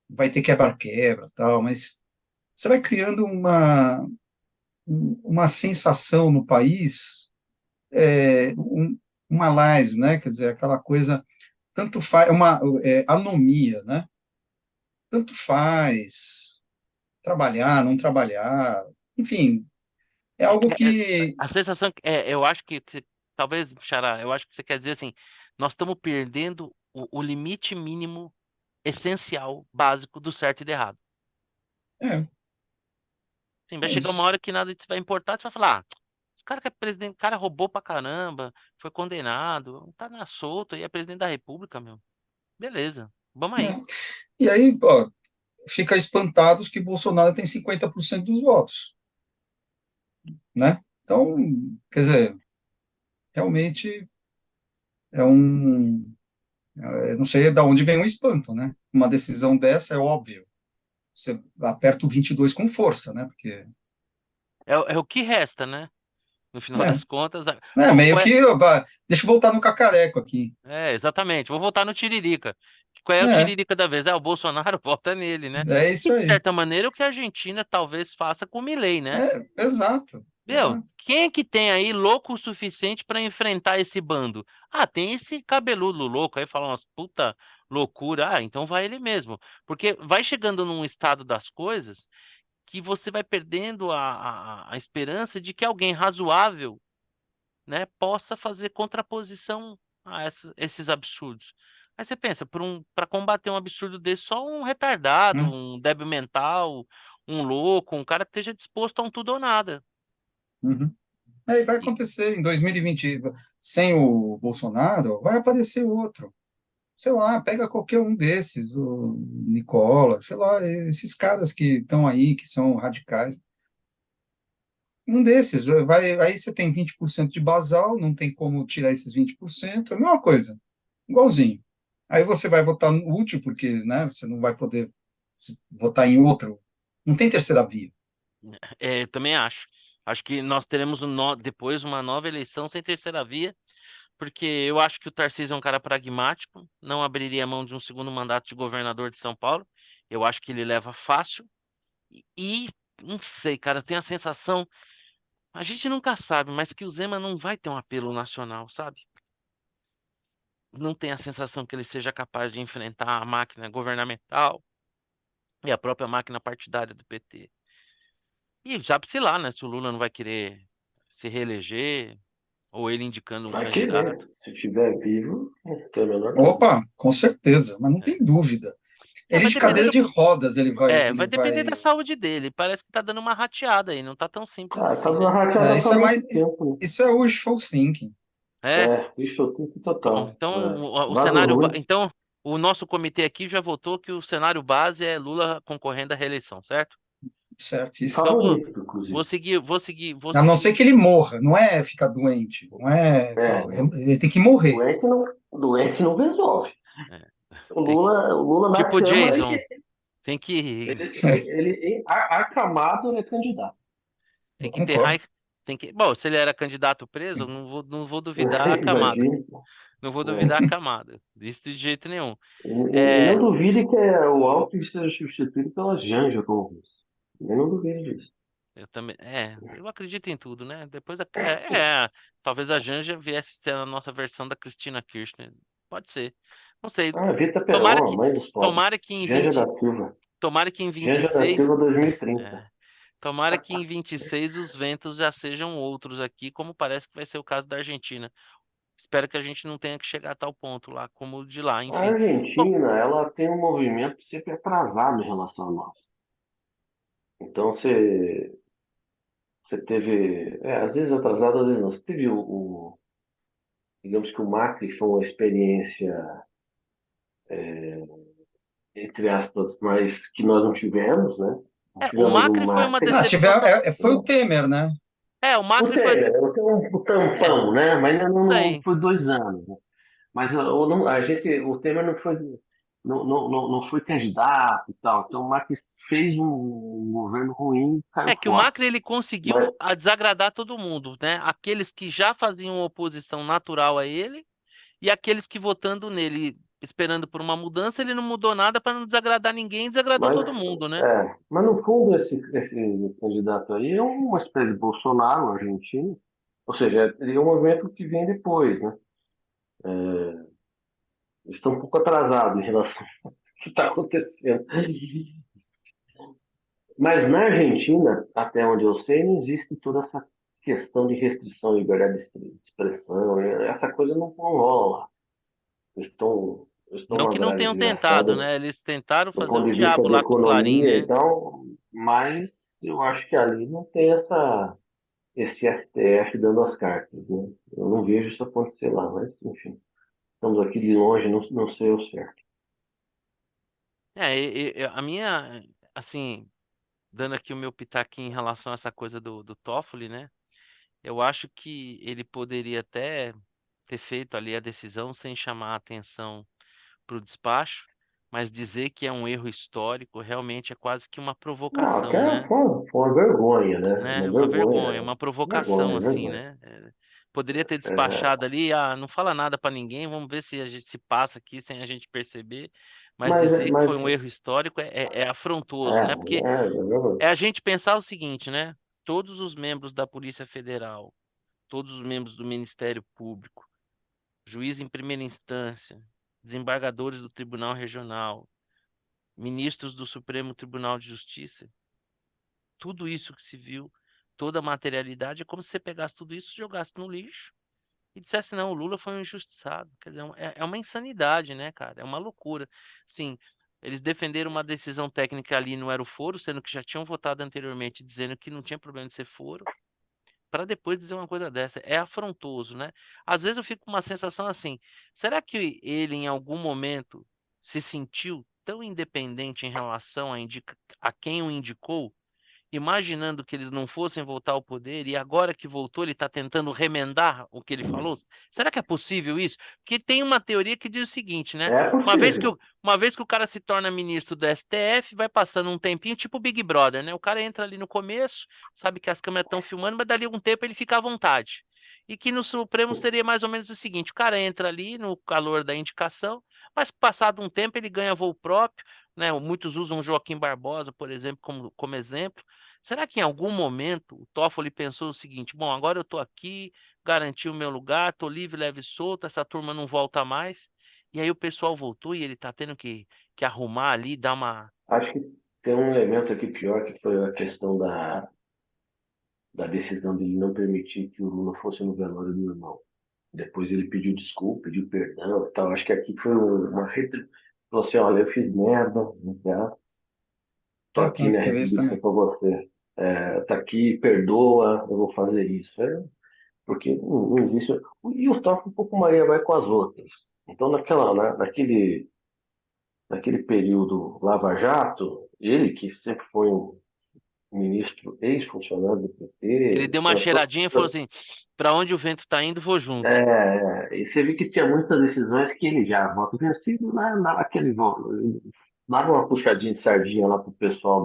vai ter quebra-quebra, tal, mas você vai criando uma sensação no país, um malaise, né? Quer dizer, aquela coisa, tanto faz, uma anomia, né? Tanto faz trabalhar, não trabalhar, enfim, é É, algo que, a sensação eu acho talvez, Xará, eu acho que você quer dizer assim, nós estamos perdendo o limite mínimo essencial, básico do certo e do errado. é, Sim, vai é chegar uma isso. hora que nada disso vai importar, você vai falar, o cara que é presidente, o cara roubou pra caramba, foi condenado, tá na solta e é presidente da República, meu. Beleza, vamos aí. Né? E aí, ó, fica espantados que Bolsonaro tem 50% dos votos, né? Então, quer dizer, realmente é eu não sei de onde vem o espanto, né? Uma decisão dessa é óbvio. Você aperta o 22 com força, né? Porque É o que resta, né? No final é, das contas. né, Bom, meio que deixa eu voltar no cacareco aqui. exatamente. Vou votar no Tiririca. Qual é o É, Tiririca da vez? O Bolsonaro vota nele, né? é E, isso de aí. certa maneira, é o que a Argentina talvez faça com o Milei, né? É, exato, Meu, Exato. quem é que tem aí louco o suficiente para enfrentar esse bando? Ah, tem esse cabeludo louco aí fala umas puta loucura. Ah, então vai ele mesmo. Porque vai chegando num estado das coisas que você vai perdendo a esperança de que alguém razoável, né, possa fazer contraposição a esses absurdos. Aí você pensa, para combater um absurdo desse, só um retardado, Né? um débil mental, um louco, um cara que esteja disposto a um tudo ou nada. Uhum. Aí vai E, acontecer em 2020, sem o Bolsonaro, vai aparecer outro. Sei lá, pega qualquer um desses, o Nicola, sei lá, esses caras que estão aí, que são radicais. Um desses, aí você tem 20% de basal, não tem como tirar esses 20%, é a mesma coisa, igualzinho. Aí você vai votar no útil, porque, né, você não vai poder votar em outro. Não tem terceira via. eu também acho. Acho que nós teremos depois uma nova eleição sem terceira via, porque eu acho que o Tarcísio é um cara pragmático, não abriria mão de um segundo mandato de governador de São Paulo. Eu acho que ele leva fácil. E não sei, cara, eu tenho a sensação, a gente nunca sabe, mas que o Zema não vai ter um apelo nacional, sabe? Não tem a sensação que ele seja capaz de enfrentar a máquina governamental e a própria máquina partidária do PT. E sabe-se lá, né, se o Lula não vai querer se reeleger, ou ele indicando um Vai candidato. querer. Se estiver vivo, não tem a menor dúvida. Opa, com certeza, mas não tem É, dúvida. É, Ele vai de depender cadeira de rodas, vai depender da saúde dele. Parece que tá dando uma rateada aí, não tá tão simples Ah, tá assim, dando né? rateada isso é faz mais, muito tempo, isso é wishful thinking. né? É, Isso eu tenho bom, total. então É. o Vaso cenário, ruim. então o nosso comitê aqui já votou que o cenário base é Lula concorrendo à reeleição, certo? Certíssimo. Então Favorito, inclusive. vou A não ser que ele seguir. morra, não é ficar doente, não é É, tal, não. ele tem que morrer. Doente não resolve. É, tem que, O Lula na tipo cama, Jason, tem que acamado, ele é candidato. tem Eu que ter raiva, concordo. Bom, se ele era candidato preso, eu não vou duvidar a camada. Imagina. Não vou duvidar a É. camada. Isso de jeito nenhum. E não É, duvide que o Alckmin esteja substituído pela Janja como vice. Eu não duvido disso. eu também, eu acredito em tudo, né? Depois talvez a Janja viesse a ser a nossa versão da Cristina Kirchner. Pode ser. Não sei. Ah, Vita Tomara Peron, que mãe dos pobres. tomara que em Janja da 20 Silva. tomara que em Janja da 26, Silva 2030. é, tomara que em 26 os ventos já sejam outros aqui, como parece que vai ser o caso da Argentina. Espero que a gente não tenha que chegar a tal ponto lá, como o de lá, A enfim. Bom, Argentina, ela tem um movimento sempre atrasado em relação a nós. Então, você teve, às vezes atrasado, às vezes não. Você teve digamos que o Macri foi uma experiência, entre aspas, mas que nós não tivemos, né? Não o tivemos um Macri foi uma Macri. Ah, decepção. foi o Temer, né? O O Macri foi. Temer, eu tenho um É, tampão, né? Mas ainda isso não aí. foi 2 anos, né? Mas o Temer não foi candidato e tal. Então o Macri fez um governo ruim e caiu É que o fora. Macri ele Mas, conseguiu desagradar todo mundo, né? Aqueles que já faziam oposição natural a ele e aqueles que votando nele, esperando por uma mudança, ele não mudou nada para não desagradar ninguém e desagradou todo mas, mundo, né? mas no fundo esse candidato aí é uma espécie de Bolsonaro argentino. Ou seja, ele é um movimento que vem depois, né? Eles estão um pouco atrasados em relação ao que está acontecendo. Mas na Argentina, até onde eu sei, não existe toda essa questão de restrição à liberdade de expressão, né? Essa coisa não rola lá. Eles estão Não numa que não draga tenham tentado, desgraçada né? Eles tentaram do fazer ponto o de vista diabo da lá com o Clarim, economia e né? tal, mas eu acho que ali não tem esse STF dando as cartas, né? Eu não vejo isso acontecer lá, mas enfim, estamos aqui de longe, não sei o certo. A minha, assim, dando aqui o meu pitaquinho em relação a essa coisa do Toffoli, né? Eu acho que ele poderia até ter feito ali a decisão sem chamar a atenção para o despacho, mas dizer que é um erro histórico realmente é quase que uma Ah, provocação, cara, né? foi uma vergonha, né? Né? Uma Uma vergonha, vergonha, uma provocação vergonha, assim, vergonha. né? Poderia ter É, despachado ali, não fala nada para ninguém, vamos ver se a gente se passa aqui sem a gente perceber, mas mas, dizer que mas foi um erro histórico é é, afrontoso, né? Porque é vergonha. é a gente pensar o seguinte, né? todos os membros da Polícia Federal, todos os membros do Ministério Público, juiz em primeira instância, desembargadores do Tribunal Regional, ministros do Supremo Tribunal de Justiça, tudo isso que se viu, toda a materialidade, é como se você pegasse tudo isso, jogasse no lixo e dissesse, não, o Lula foi um injustiçado. Quer dizer, é uma insanidade, né, cara? É uma loucura. Sim, eles defenderam uma decisão técnica ali, não era o foro, sendo que já tinham votado anteriormente dizendo que não tinha problema de ser foro, para depois dizer uma coisa dessa. É afrontoso, né? Às vezes eu fico com uma sensação assim, será que ele em algum momento se sentiu tão independente em relação a quem o indicou, imaginando que eles não fossem voltar ao poder, e agora que voltou, ele está tentando remendar o que ele falou? Será que é possível isso? Porque tem uma teoria que diz o seguinte, né? É possível. Uma vez que o cara se torna ministro do STF, vai passando um tempinho, tipo o Big Brother, né? O cara entra ali no começo, sabe que as câmeras estão filmando, mas dali a um tempo ele fica à vontade. E que no Supremo seria mais ou menos o seguinte: o cara entra ali no calor da indicação, mas passado um tempo ele ganha voo próprio, né? Muitos usam Joaquim Barbosa, por exemplo, como exemplo. Será que em algum momento o Toffoli pensou o seguinte: bom, agora eu estou aqui, garanti o meu lugar, estou livre, leve e solto, essa turma não volta mais. E aí o pessoal voltou e ele está tendo que arrumar ali, dar uma. Acho que tem um elemento aqui pior, que foi a questão da decisão dele não permitir que o Lula fosse no velório do irmão. Depois ele pediu desculpa, pediu perdão e tal. Acho que aqui foi uma retribuição. Falou assim, olha, eu fiz merda, né? Tô aqui minha Teve isso retribuição também. para você. Tá aqui, perdoa, eu vou fazer isso. Porque não existe. E o Toffoli um pouco Maria vai com as outras. Então, naquele período Lava Jato, ele, que sempre foi um ministro ex-funcionário do Ele PT, deu uma cheiradinha e falou assim: para onde o vento está indo, vou junto. e você vê que tinha muitas decisões que ele já voto vencido, né, dava aquele voto, dava uma puxadinha de sardinha lá pro pessoal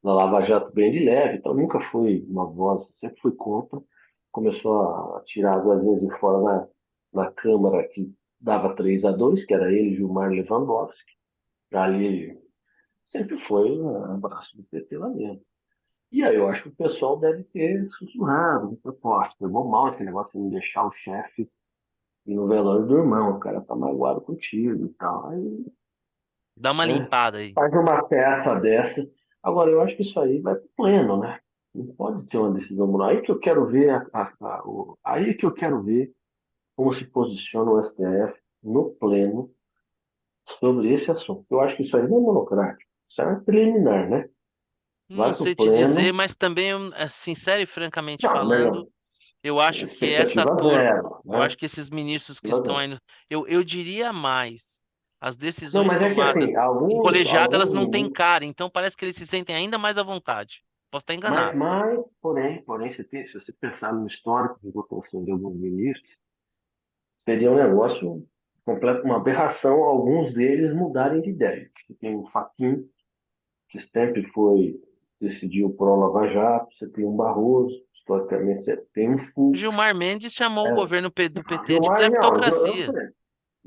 da Lava Jato bem de leve, então nunca fui uma voz, sempre fui contra. Começou a tirar duas vezes de fora na Câmara, que dava 3-2, que era ele, Gilmar Lewandowski. Ali ele sempre foi um abraço do PT lá dentro. E aí eu acho que o pessoal deve ter sussurrado, proposta. Pegou mal esse negócio de não deixar o chefe ir no velório do irmão, o cara tá magoado contigo e tal. Aí, Dá uma né, limpada aí. faz uma peça dessa. Agora, eu acho que isso aí vai pro pleno, né? Não pode ser uma decisão moral. Aí que eu quero ver aí que eu quero ver como se posiciona o STF no pleno sobre esse assunto. Eu acho que isso aí não é monocrático, isso é preliminar, né? Não Vai pro sei te dizer, pleno. mas também, sincero e francamente Não, falando, não. eu acho que essa Expectativa turma, zero, eu né? acho que esses ministros que Expectativa estão zero. aí, eu diria mais, as Não, decisões mas é que tomadas assim, em colegiado, elas alguns não têm ministros, cara, então parece que eles se sentem ainda mais à vontade. Posso estar enganado. porém, se você pensar no histórico de votação de alguns ministros, seria um negócio completo, uma aberração alguns deles mudarem de ideia. Você tem o Fachin, que sempre foi, decidiu por Lava Jato, você tem um Barroso, historicamente você tem um Fux. Gilmar Mendes chamou o É, governo do PT de Gilmar, não, cleptocracia.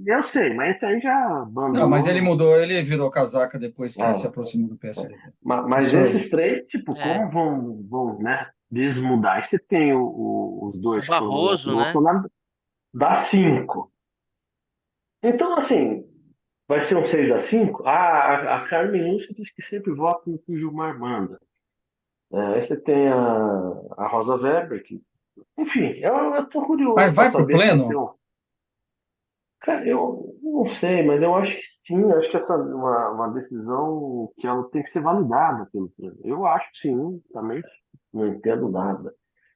eu sei, mas esse aí já Não, mas ele abandonou. mudou, ele virou casaca depois que se É, aproximou do é. PSDB. Mas Isso, esses três, tipo, É, como vão, né, desmudar? Aí você tem os o dois que foram neto Barroso, do né? Bolsonaro, dá 5. Então, assim, vai ser um 6-5? A Carmen Lúcia diz que sempre vota no que o Gilmar manda. Aí você tem a Rosa Weber, que, enfim, eu tô curioso mas para vai para o saber se vai ter pleno? um. Cara, eu não sei, mas eu acho que sim, acho que essa é uma decisão que ela tem que ser validada pelo pleno. Eu acho que sim, também não entendo nada.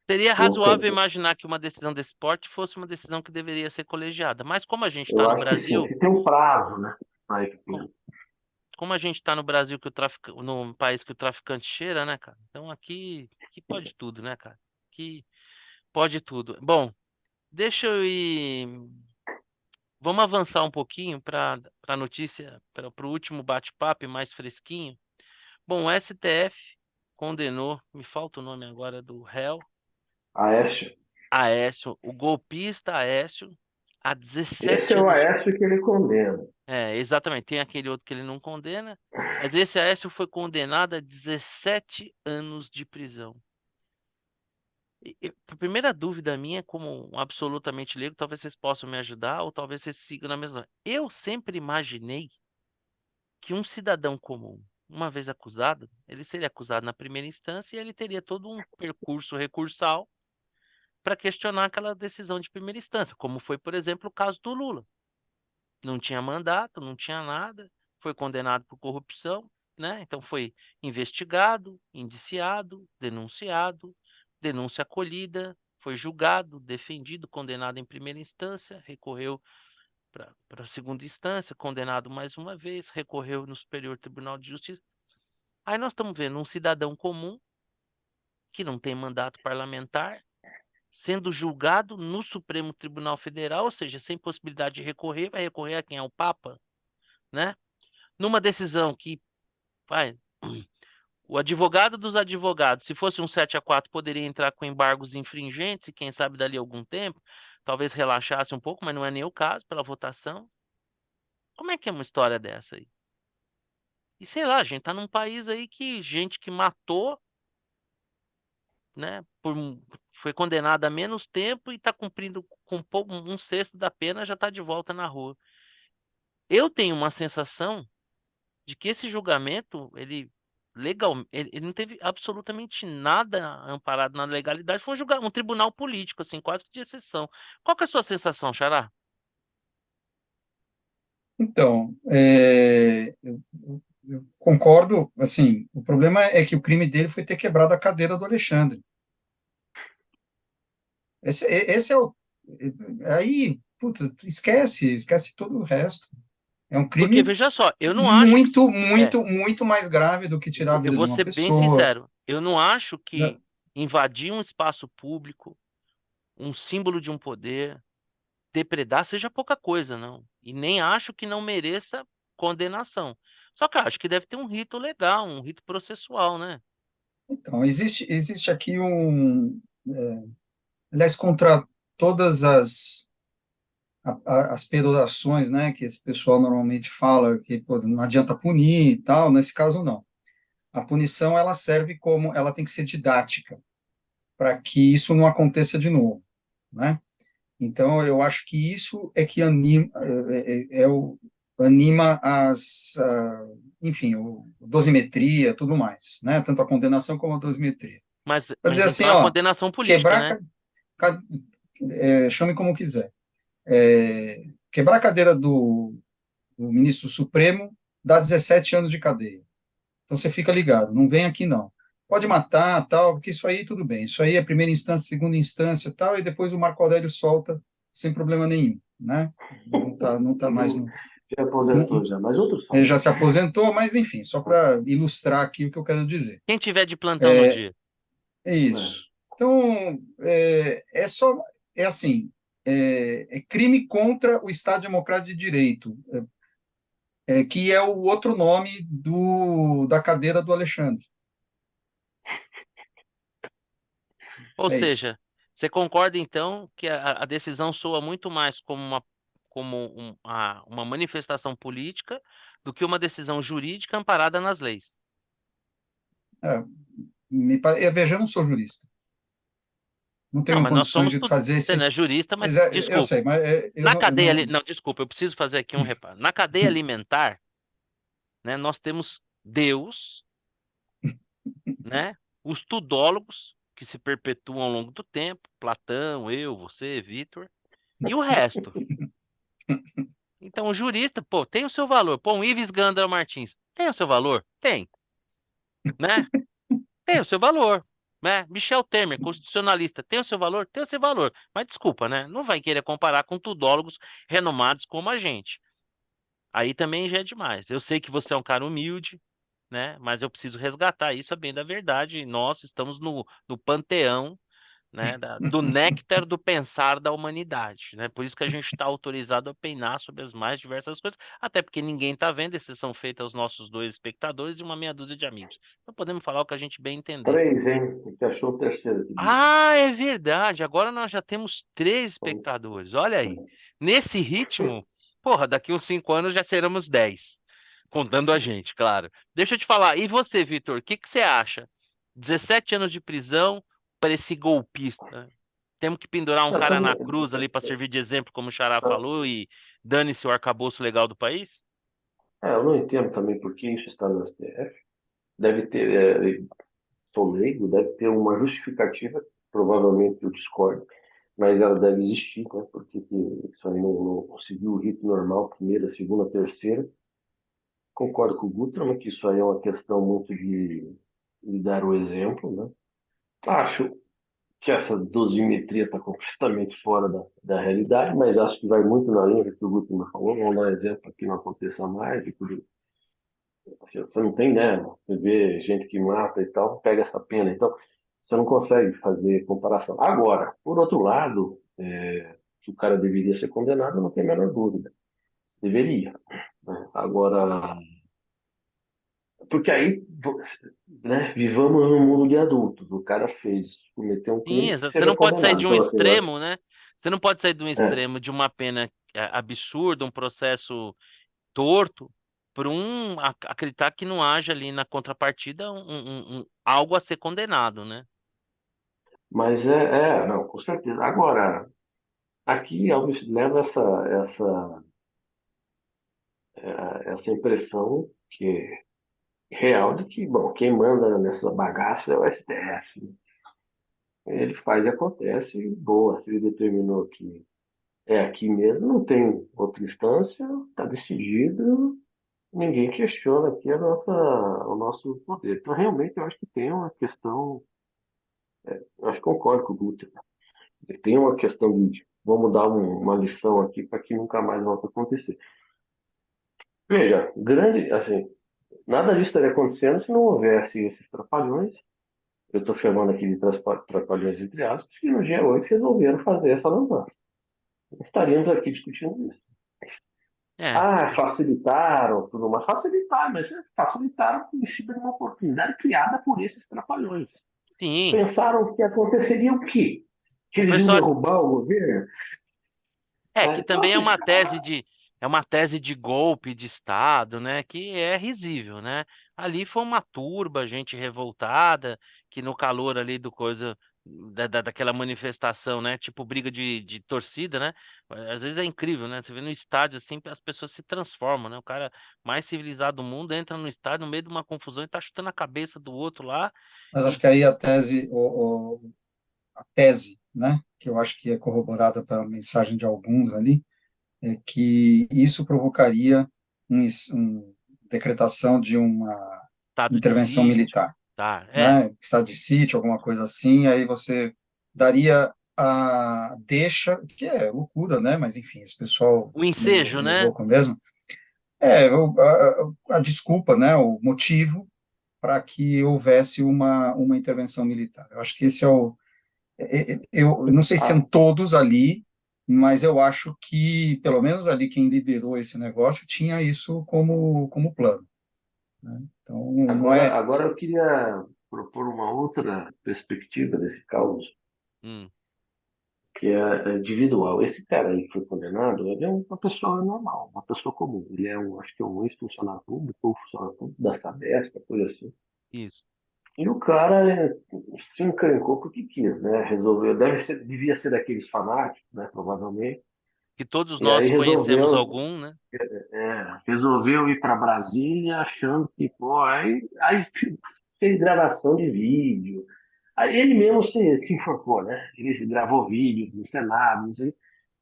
Seria Eu, quer razoável dizer, imaginar que uma decisão desse porte fosse uma decisão que deveria ser colegiada. Mas como a gente está eu no acho que sim, Brasil, que tem um prazo, né? Para ir pro co- pleno. como a gente está no Brasil, num país que o traficante cheira, né, cara? Então aqui pode tudo, né, cara? Aqui pode tudo. Bom, deixa eu ir. Vamos avançar um pouquinho para a notícia, para o último bate-papo mais fresquinho. Bom, o STF condenou, me falta o nome agora do réu, Aécio. Aécio, o golpista Aécio, a Esse 17 é o anos. Aécio que ele condena. É, exatamente. Tem aquele outro que ele não condena, mas esse Aécio foi condenado a 17 anos de prisão. A primeira dúvida minha, como um absolutamente leigo, talvez vocês possam me ajudar, ou talvez vocês sigam na mesma. Eu sempre imaginei que um cidadão comum, uma vez acusado, ele seria acusado na primeira instância e ele teria todo um percurso recursal para questionar aquela decisão de primeira instância, como foi, por exemplo, o caso do Lula. Não tinha mandato, não tinha nada, foi condenado por corrupção, né? Então foi investigado, indiciado, denunciado, denúncia acolhida, foi julgado, defendido, condenado em primeira instância, recorreu para a segunda instância, condenado mais uma vez, recorreu no Superior Tribunal de Justiça. Aí nós estamos vendo um cidadão comum que não tem mandato parlamentar sendo julgado no Supremo Tribunal Federal, ou seja, sem possibilidade de recorrer, vai recorrer a quem? Ao Papa, né? Numa decisão que vai, o advogado dos advogados, se fosse um 7-4, poderia entrar com embargos infringentes e quem sabe dali a algum tempo, talvez relaxasse um pouco, mas não é nem o caso pela votação. Como é que é uma história dessa aí? E sei lá, a gente tá num país aí que gente que matou, né, foi condenada a menos tempo e está cumprindo com um sexto da pena, já está de volta na rua. Eu tenho uma sensação de que esse julgamento, ele não teve absolutamente nada amparado na legalidade, foi um tribunal político, assim, quase que de exceção. Qual que é a sua sensação, Xará? Então, eu concordo, assim, o problema é que o crime dele foi ter quebrado a cadeira do Alexandre. Esse é o. Aí, puta, esquece todo o resto. É um Porque, crime veja só, eu não acho que... muito, É, muito, muito mais grave do que tirar a eu vida de vou uma ser bem pessoa, sincero, eu não acho né? que invadir um espaço público, um símbolo de um poder, depredar seja pouca coisa, não. E nem acho que não mereça condenação. Só que eu acho que deve ter um rito legal, um rito processual, né? Então, existe aqui um. Aliás, contra todas as perorações, né, que esse pessoal normalmente fala que pô, não adianta punir e tal, nesse caso não. A punição ela serve como, ela tem que ser didática para que isso não aconteça de novo, né? Então eu acho que isso é que anima, anima enfim, o dosimetria, tudo mais, né? Tanto a condenação como a dosimetria. Para Mas dizer assim, então é ó, condenação política, quebrar, né? ca- chame como quiser, quebrar a cadeira do ministro Supremo dá 17 anos de cadeia. Então você fica ligado, não vem aqui não. Pode matar, tal, porque isso aí tudo bem. Isso aí é primeira instância, segunda instância, tal, e depois o Marco Aurélio solta sem problema nenhum, né? Não tá mais Não, no, já aposentou já, mas outros ele falam. já se aposentou, mas enfim, só para ilustrar aqui o que eu quero dizer. Quem tiver de plantão no dia. É Né? isso. Então, é assim, é crime contra o Estado Democrático de Direito, que é o outro nome da cadeira do Alexandre. Ou É isso. seja, você concorda então que a decisão soa muito mais como uma manifestação política do que uma decisão jurídica amparada nas leis? É, veja, eu não sou jurista, não Não, tenho mas nós condições somos de tudo. fazer Você não esse. é jurista, mas Mas eu desculpa. sei, mas Na eu cadeia ali, não. não, desculpa, eu preciso fazer aqui um reparo. Na cadeia alimentar, né, nós temos Deus, né, os tudólogos que se perpetuam ao longo do tempo, Platão, eu, você, Vitor, e o resto. Então, o jurista, pô, tem o seu valor. Pô, um Ives Gandra Martins, tem o seu valor? Tem, né? Tem o seu valor, né? Michel Temer, constitucionalista, tem o seu valor? Tem o seu valor. Mas desculpa, né? Não vai querer comparar com tudólogos renomados como a gente. Aí também já é demais. Eu sei que você é um cara humilde, né? Mas eu preciso resgatar isso a bem da verdade. E nós estamos no panteão, né, do néctar do pensar da humanidade, né? Por isso que a gente está autorizado a opinar sobre as mais diversas coisas, até porque ninguém está vendo, exceção feita aos nossos dois espectadores e uma meia dúzia de amigos. Então podemos falar o que a gente bem entender. Três, hein? Você achou o terceiro que disse. Ah, é verdade. Agora nós já temos três Então, espectadores. Olha aí. Nesse ritmo, porra, daqui uns 5 anos já seremos 10. Contando a gente, claro. Deixa eu te falar. E você, Vitor, o que que você acha? 17 anos de prisão, para esse golpista? Temos que pendurar um Eu cara na também, cruz ali para servir de exemplo, como o Xará falou, e dane-se o arcabouço legal do país? eu não entendo também por que isso está no STF. Deve ter, sou leigo, deve ter uma justificativa, provavelmente eu discordo, mas ela deve existir, né? Porque que isso aí não seguiu o rito normal, primeira, segunda, terceira. Concordo com o Guterman que isso aí é uma questão muito de dar o exemplo, né? Acho que essa dosimetria está completamente fora da realidade, mas acho que vai muito na linha do que o Guterman falou. Vamos dar um exemplo aqui, não aconteça mais. Você não tem, né? Você vê gente que mata e tal, pega essa pena. Então, você não consegue fazer comparação. Agora, por outro lado, que o cara deveria ser condenado, não tem a menor dúvida. Deveria, né? Agora, porque aí, né, vivamos num mundo de adultos. O cara fez, cometeu um Sim, crime que você seja não pode sair condenado. de um Então, assim, eu acho, extremo, né? Você não pode sair de um é, extremo de uma pena absurda, um processo torto, por acreditar que não haja ali na contrapartida algo a ser condenado, né? mas não, com certeza. Agora, aqui Elvis leva essa impressão que é real de que, bom, quem manda nessa bagaça é o STF. Ele faz e acontece, e boa, se ele determinou que é aqui mesmo, não tem outra instância, está decidido, ninguém questiona aqui o nosso poder. Então, realmente, eu acho que tem uma questão, eu acho que concordo com o Guter, tem uma questão de vamos dar uma lição aqui para que nunca mais volte a acontecer. Veja, grande, assim, nada disso estaria acontecendo se não houvesse esses trapalhões, eu estou chamando aqui de trapalhões entre aspas, que no G8 resolveram fazer essa lambança. Estaríamos aqui discutindo isso. É, Ah, facilitaram, tudo mais. Facilitaram, mas facilitaram em cima de uma oportunidade criada por esses trapalhões. sim. Pensaram que aconteceria o quê? Que O eles iam pessoal derrubar o governo? que Então, também assim, é uma tese de golpe de Estado, né? Que é risível, né? Ali foi uma turba, gente revoltada, que no calor ali do coisa daquela manifestação, né? Tipo briga de torcida, né? Às vezes é incrível, né? Você vê no estádio assim, as pessoas se transformam, né? O cara mais civilizado do mundo entra no estádio no meio de uma confusão e tá chutando a cabeça do outro lá. Mas acho E, que aí a tese, a tese, né, que eu acho que é corroborada pela mensagem de alguns ali, é que isso provocaria decretação de uma estado de intervenção sítio, militar, tá? né, estado de sítio, alguma coisa assim, aí você daria a deixa, que é loucura, né, mas enfim, esse pessoal O meio, ensejo, meio né? louco mesmo, a desculpa, né, o motivo para que houvesse uma intervenção militar. Eu acho que esse é o, eu não sei se são ah, todos ali, mas eu acho que, pelo menos ali, quem liderou esse negócio tinha isso como plano, né? Então, não é. agora eu queria propor uma outra perspectiva desse caos, Hum. que é individual. Esse cara aí que foi condenado, ele é uma pessoa normal, uma pessoa comum. Ele é acho que é um ex-funcionário público, ou funcionário público da Sabesp, coisa assim. Isso. E o cara se encrencou porque quis, né? Resolveu, devia ser daqueles fanáticos, né? Provavelmente. Que todos E aí nós conhecemos algum, né? resolveu ir para Brasília achando que, pô, aí fez gravação de vídeo. Aí ele mesmo se enforcou, né? Ele gravou vídeo no Senado, não sei.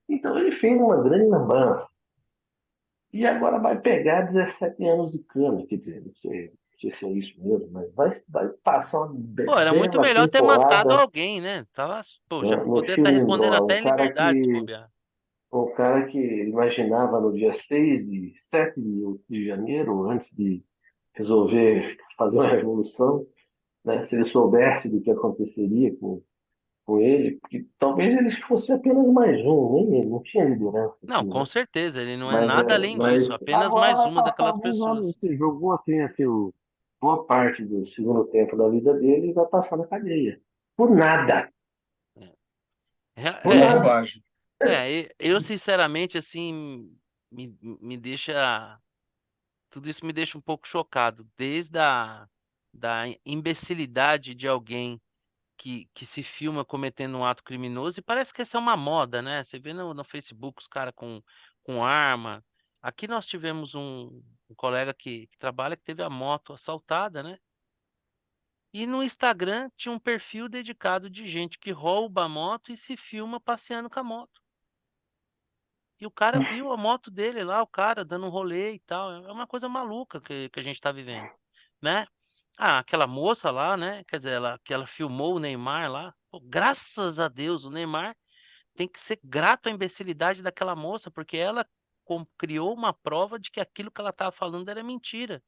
Então ele fez uma grande lambança. E agora vai pegar 17 anos de cana, quer dizer, não sei se é isso mesmo, mas vai passar uma Pô, era muito bela melhor ter matado temporada, alguém, né? Tava, pô, já né, no poderia estar respondendo xilindró. até em liberdade, se bobear. Um cara que imaginava no dia 6 e 7 de janeiro, antes de resolver fazer uma revolução, né, se ele soubesse do que aconteceria com ele, porque talvez ele fosse apenas mais um, nem ele, não tinha liderança Não, aqui, com né? certeza, ele não é nada além Mas disso, apenas agora mais vai uma passar daquelas alguns pessoas. anos, você jogou assim, boa parte do segundo tempo da vida dele e vai passar na cadeia. Por nada. Por Pura É, nada. bobagem. eu sinceramente, assim, me deixa, tudo isso me deixa um pouco chocado, desde da imbecilidade de alguém que se filma cometendo um ato criminoso, e parece que essa é uma moda, né? Você vê no Facebook os caras com arma. Aqui nós tivemos um colega que trabalha que teve a moto assaltada, né? E no Instagram tinha um perfil dedicado de gente que rouba a moto e se filma passeando com a moto. E o cara viu a moto dele lá, o cara dando um rolê e tal. É uma coisa maluca que a gente tá vivendo, né? Ah, aquela moça lá, né? Quer dizer, que ela filmou o Neymar lá. Pô, graças a Deus, o Neymar tem que ser grato à imbecilidade daquela moça, porque ela criou uma prova de que aquilo que ela estava falando era mentira,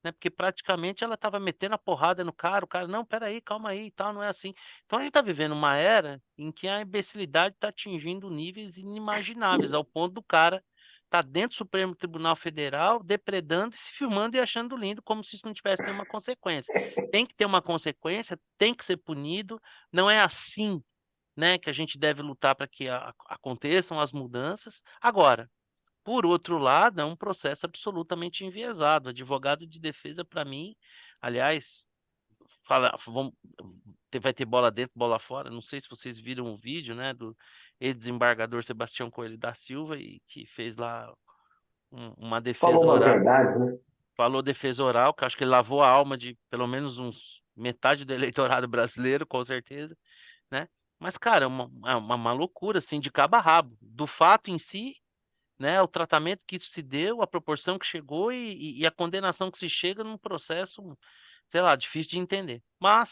né? Porque praticamente ela estava metendo a porrada no cara, o cara, não, peraí, calma aí e tal, não é assim. Então a gente está vivendo uma era em que a imbecilidade está atingindo níveis inimagináveis, ao ponto do cara estar dentro do Supremo Tribunal Federal, depredando, se filmando e achando lindo, como se isso não tivesse nenhuma consequência. Tem que ter uma consequência, tem que ser punido, não é assim, né, que a gente deve lutar para que aconteçam as mudanças. Agora, por outro lado, é um processo absolutamente enviesado. Advogado de defesa, para mim, aliás, vai ter bola dentro, bola fora. Não sei se vocês viram o vídeo, né, do ex-desembargador Sebastião Coelho da Silva, e que fez lá uma Falou defesa uma oral. verdade, né? Falou defesa oral, que acho que ele lavou a alma de pelo menos uns metade do eleitorado brasileiro, com certeza, né? Mas, cara, é uma loucura, assim, de cabo a rabo. Do fato em si, né, o tratamento que isso se deu, a proporção que chegou e a condenação que se chega num processo, sei lá, difícil de entender. Mas,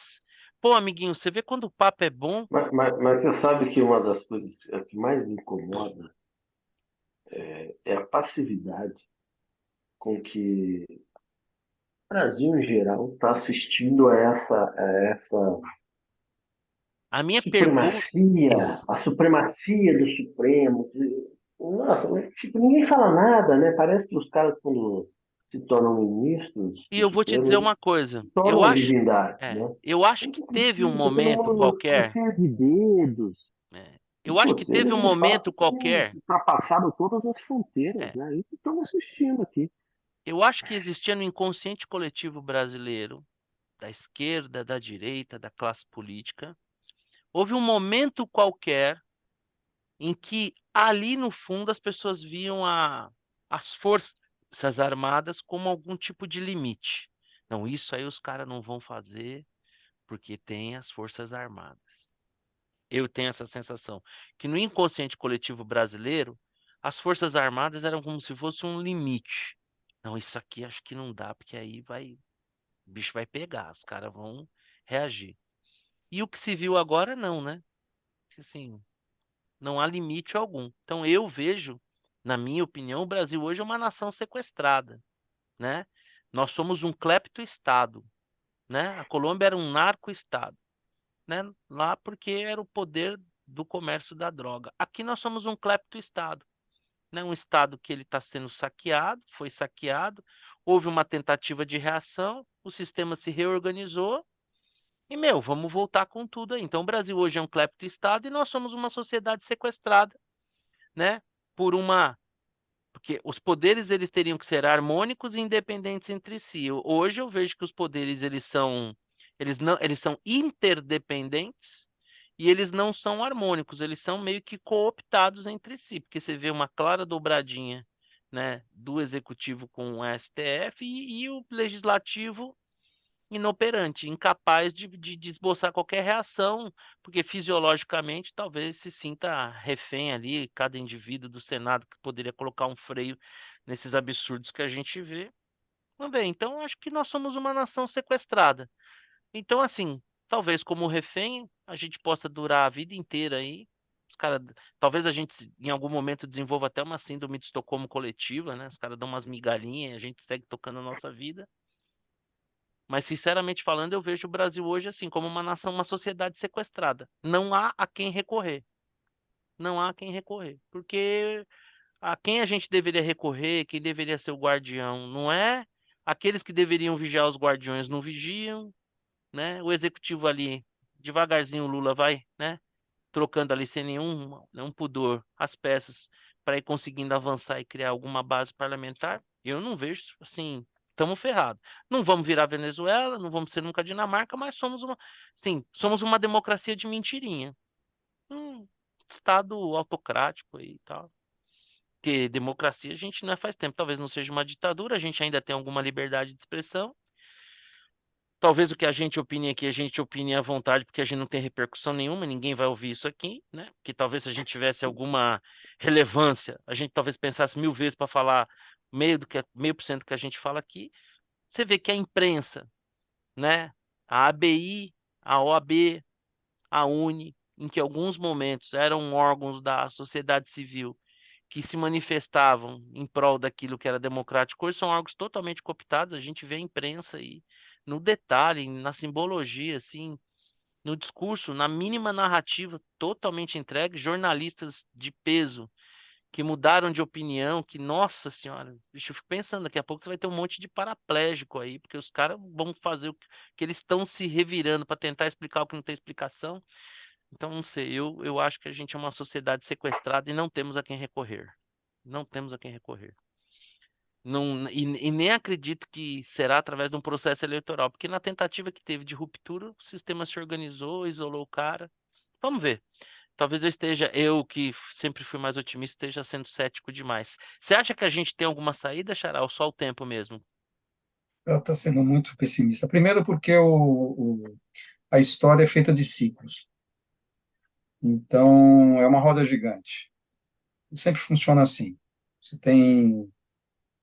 pô, amiguinho, você vê quando o papo é bom. Mas você sabe que uma das coisas que mais me incomoda é a passividade com que o Brasil, em geral, está assistindo a essa A minha pergunta, supremacia, a supremacia do Supremo. Nossa, mas, tipo, ninguém fala nada, né? Parece que os caras, quando se tornam ministros e do eu vou te dizer Supremo, uma coisa, se tornam divindades, né? eu acho Não que teve um precisa, todo momento mundo tá qualquer, cheio de dedos. né, E, eu acho pô, que teve eles, um de fato, momento têm qualquer, ultrapassado todas as fronteiras, é, né? E estamos assistindo aqui. eu acho que existia no inconsciente coletivo brasileiro, da esquerda, da direita, da classe política, houve um momento qualquer em que ali no fundo as pessoas viam as forças armadas como algum tipo de limite. Não, isso aí os caras não vão fazer porque tem as forças armadas. Eu tenho essa sensação que no inconsciente coletivo brasileiro, as forças armadas eram como se fosse um limite. Não, isso aqui acho que não dá, porque aí o bicho vai pegar, os caras vão reagir. E o que se viu agora não, né? Assim, não há limite algum. Então eu vejo, na minha opinião, o Brasil hoje é uma nação sequestrada, né? Nós somos um clepto-estado, né? A Colômbia era um narco-estado, né? Lá porque era o poder do comércio da droga. Aqui nós somos um clepto-estado, né? Um estado que ele está sendo saqueado, foi saqueado, houve uma tentativa de reação, o sistema se reorganizou e, meu, vamos voltar com tudo aí. Então o Brasil hoje é um clepto-estado e nós somos uma sociedade sequestrada, né? Por uma, porque os poderes eles teriam que ser harmônicos e independentes entre si. Hoje eu vejo que os poderes eles são interdependentes e eles não são harmônicos, eles são meio que cooptados entre si, porque você vê uma clara dobradinha, né, do executivo com o STF e o legislativo inoperante, incapaz de esboçar qualquer reação, porque fisiologicamente talvez se sinta refém ali, cada indivíduo do Senado que poderia colocar um freio nesses absurdos que a gente vê. Não vê, então acho que nós somos uma nação sequestrada. Então, assim, talvez como refém a gente possa durar a vida inteira aí. Os cara, talvez a gente em algum momento desenvolva até uma síndrome de Estocolmo coletiva, né? Os caras dão umas migalhinhas e a gente segue tocando a nossa vida. Mas, sinceramente falando, eu vejo o Brasil hoje assim, como uma nação, uma sociedade sequestrada. Não há a quem recorrer. Não há a quem recorrer. Porque a quem a gente deveria recorrer, quem deveria ser o guardião, não é? Aqueles que deveriam vigiar os guardiões não vigiam, né? O executivo ali, devagarzinho, o Lula vai, né? Trocando ali sem nenhum pudor as peças para ir conseguindo avançar e criar alguma base parlamentar. Eu não vejo, assim, Estamos ferrados. Não vamos virar Venezuela, não vamos ser nunca Dinamarca, mas sim, somos uma democracia de mentirinha. Um estado autocrático aí e tal. Porque democracia a gente não é faz tempo. Talvez não seja uma ditadura, a gente ainda tem alguma liberdade de expressão. Talvez o que a gente opine aqui, a gente opine à vontade, porque a gente não tem repercussão nenhuma, ninguém vai ouvir isso aqui, né? Que talvez se a gente tivesse alguma relevância, a gente talvez pensasse 1000 vezes para falar meio por cento que a gente fala aqui. Você vê que a imprensa, né? A ABI, a OAB, a UNE, em que alguns momentos eram órgãos da sociedade civil que se manifestavam em prol daquilo que era democrático, hoje são órgãos totalmente cooptados. A gente vê a imprensa aí no detalhe, na simbologia, assim, no discurso, na mínima narrativa totalmente entregue, jornalistas de peso que mudaram de opinião, que, nossa senhora, bicho, eu fico pensando, daqui a pouco você vai ter um monte de paraplégico aí, porque os caras vão fazer o que eles estão se revirando para tentar explicar o que não tem explicação. Então, não sei, eu acho que a gente é uma sociedade sequestrada e não temos a quem recorrer. Não temos a quem recorrer. Não, e nem acredito que será através de um processo eleitoral, porque na tentativa que teve de ruptura, o sistema se organizou, isolou o cara. Vamos ver. Talvez eu que sempre fui mais otimista, esteja sendo cético demais. Você acha que a gente tem alguma saída, Xará, ou só o tempo mesmo? Ela está sendo muito pessimista. Primeiro porque a história é feita de ciclos. Então, é uma roda gigante. Sempre funciona assim. Você tem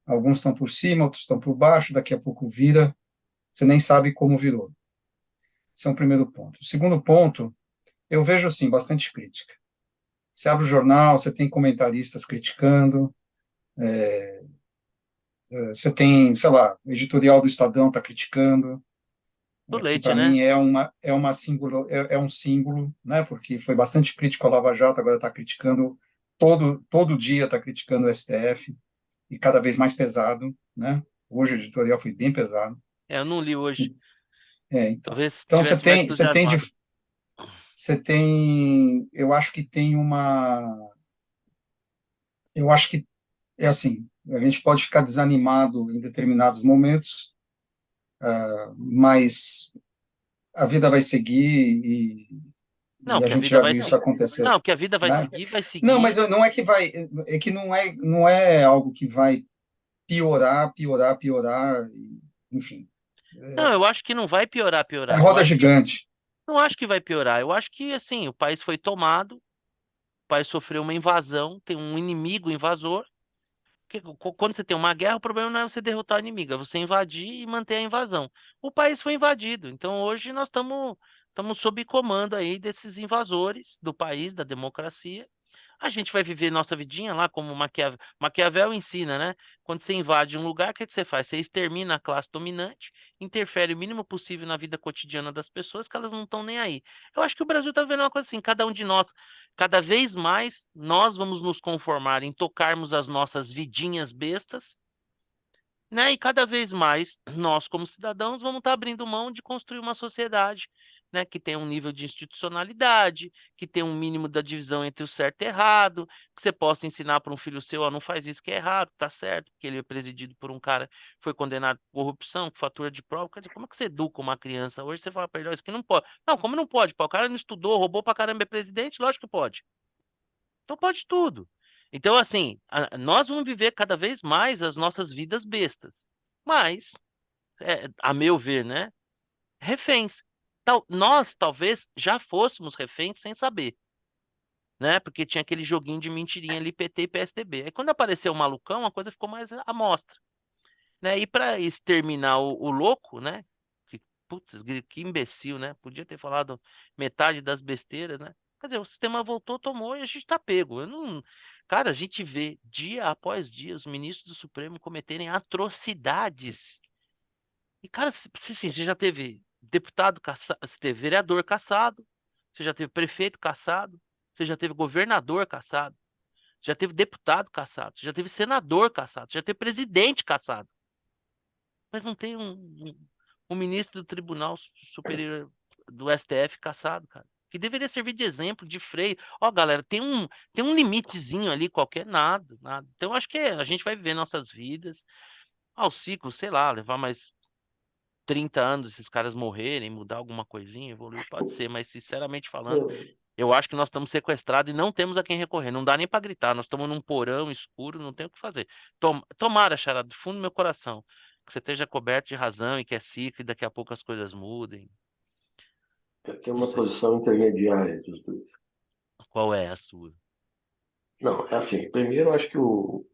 alguns estão por cima, outros estão por baixo, daqui a pouco vira, você nem sabe como virou. Esse é um primeiro ponto. O segundo ponto, eu vejo, sim, bastante crítica. Você abre o jornal, você tem comentaristas criticando, você tem, sei lá, o editorial do Estadão está criticando, Do que leite, para né? mim é uma símbolo, é um símbolo, né? Porque foi bastante crítico ao Lava Jato, agora está criticando todo dia está criticando o STF e cada vez mais pesado, né? Hoje o editorial foi bem pesado. É, eu não li hoje. Então. Talvez Então tivesse mais entusiasmado. eu acho que eu acho que é assim, a gente pode ficar desanimado em determinados momentos, mas a vida vai seguir Não, e a que a gente vida já vai viu isso seguir. acontecer, Não, que a vida né? vai Não, mas seguir. não é que vai, é que não é algo que vai piorar, piorar, piorar, enfim, Não, eu acho que não vai é piorar. Eu roda acho que gigante. não acho que vai piorar. Eu acho que assim, o país foi tomado, o país sofreu uma invasão, tem um inimigo invasor. Quando você tem uma guerra, o problema não é você derrotar o inimigo, é você invadir e manter a invasão. O país foi invadido, então hoje nós estamos sob comando aí desses invasores do país, da democracia. A gente vai viver nossa vidinha lá, como Maquiavel ensina, né? Quando você invade um lugar, o que você faz? Você extermina a classe dominante, interfere o mínimo possível na vida cotidiana das pessoas, que elas não estão nem aí. Eu acho que o Brasil está vendo uma coisa assim, cada um de nós, cada vez mais, nós vamos nos conformar em tocarmos as nossas vidinhas bestas, né? E cada vez mais nós, como cidadãos, vamos estar abrindo mão de construir uma sociedade, né, que tenha um nível de institucionalidade, que tenha um mínimo da divisão entre o certo e errado, que você possa ensinar para um filho seu, ó, não faz isso que é errado, tá certo, porque ele é presidido por um cara que foi condenado por corrupção, com fatura de prova. Quer dizer, como é que você educa uma criança hoje? Você fala para ele, ó, isso que não pode. Não, como não pode? Pô, o cara não estudou, roubou pra caramba, é presidente? Lógico que pode. Então pode tudo. Então, assim, nós vamos viver cada vez mais as nossas vidas bestas. Mas, a meu ver, né? Reféns. Nós talvez já fôssemos reféns sem saber, né? Porque tinha aquele joguinho de mentirinha ali, PT e PSDB. Aí quando apareceu o malucão, a coisa ficou mais à mostra, né? E para exterminar o louco, né? Que, putz, que imbecil, né? Podia ter falado metade das besteiras, né? Quer dizer, o sistema voltou, tomou e a gente tá pego. Eu não... Cara, a gente vê dia após dia os ministros do Supremo cometerem atrocidades. E, cara, você já teve deputado caçado, você teve vereador caçado, você já teve prefeito caçado, você já teve governador caçado, você já teve deputado caçado, você já teve senador caçado, você já teve presidente caçado. Mas não tem um ministro do Tribunal Superior do STF caçado, cara. Que deveria servir de exemplo, de freio. Ó, galera, tem um limitezinho ali, qualquer nada, nada. Então, eu acho que a gente vai viver nossas vidas. ao ciclo, sei lá, levar mais 30 anos esses caras morrerem, mudar alguma coisinha, evoluir, pode ser, mas sinceramente falando, Eu, eu acho que nós estamos sequestrados e não temos a quem recorrer. Não dá nem para gritar, nós estamos num porão escuro, não tem o que fazer. Tomara, Xará, do fundo do meu coração, que você esteja coberto de razão e que é ciclo e daqui a pouco as coisas mudem. eu tenho Não uma sei posição intermediária entre os dois. qual é a sua. Não, é assim, primeiro eu acho que o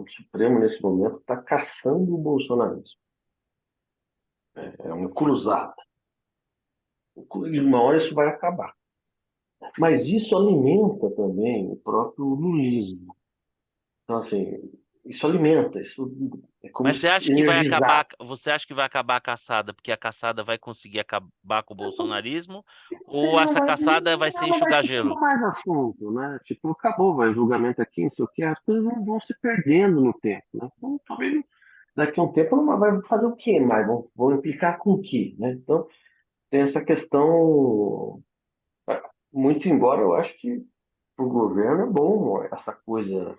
Supremo, nesse momento, está caçando o bolsonarismo. É uma cruzada. De uma hora isso vai acabar. Mas isso alimenta também o próprio lulismo. Então, assim, isso alimenta, isso é como Mas você se acha que vai energizar. acabar, você acha que vai acabar a caçada porque a caçada vai conseguir acabar com o bolsonarismo ou Não essa vai, caçada vai ser não vai enxugar ter gelo? mais assunto, né? Tipo, acabou, vai julgamento aqui, não sei o que, as coisas vão se perdendo no tempo, né? Então, talvez daqui a um tempo não vai fazer o quê mais? Vão implicar com o quê, né? Então, tem essa questão, muito embora eu acho que para o governo é bom essa coisa.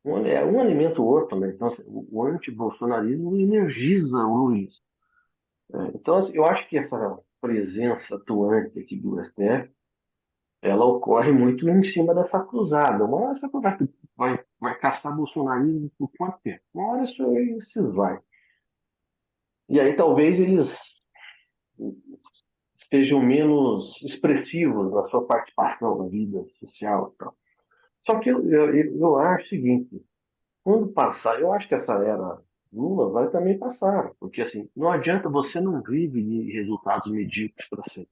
Um alimenta o outro, né? Então, assim, o antibolsonarismo energiza o lulismo. Então, assim, eu acho que essa presença atuante aqui do STF, ela ocorre muito em cima dessa cruzada. Uma hora essa cruzada vai caçar bolsonarismo por quanto tempo? Uma hora isso aí se vai. E aí talvez eles estejam menos expressivos na sua participação na vida social e tal. Só que eu acho o seguinte, quando passar, eu acho que essa era Lula vai também passar, porque assim, não adianta, você não vive de resultados medíocres para sempre.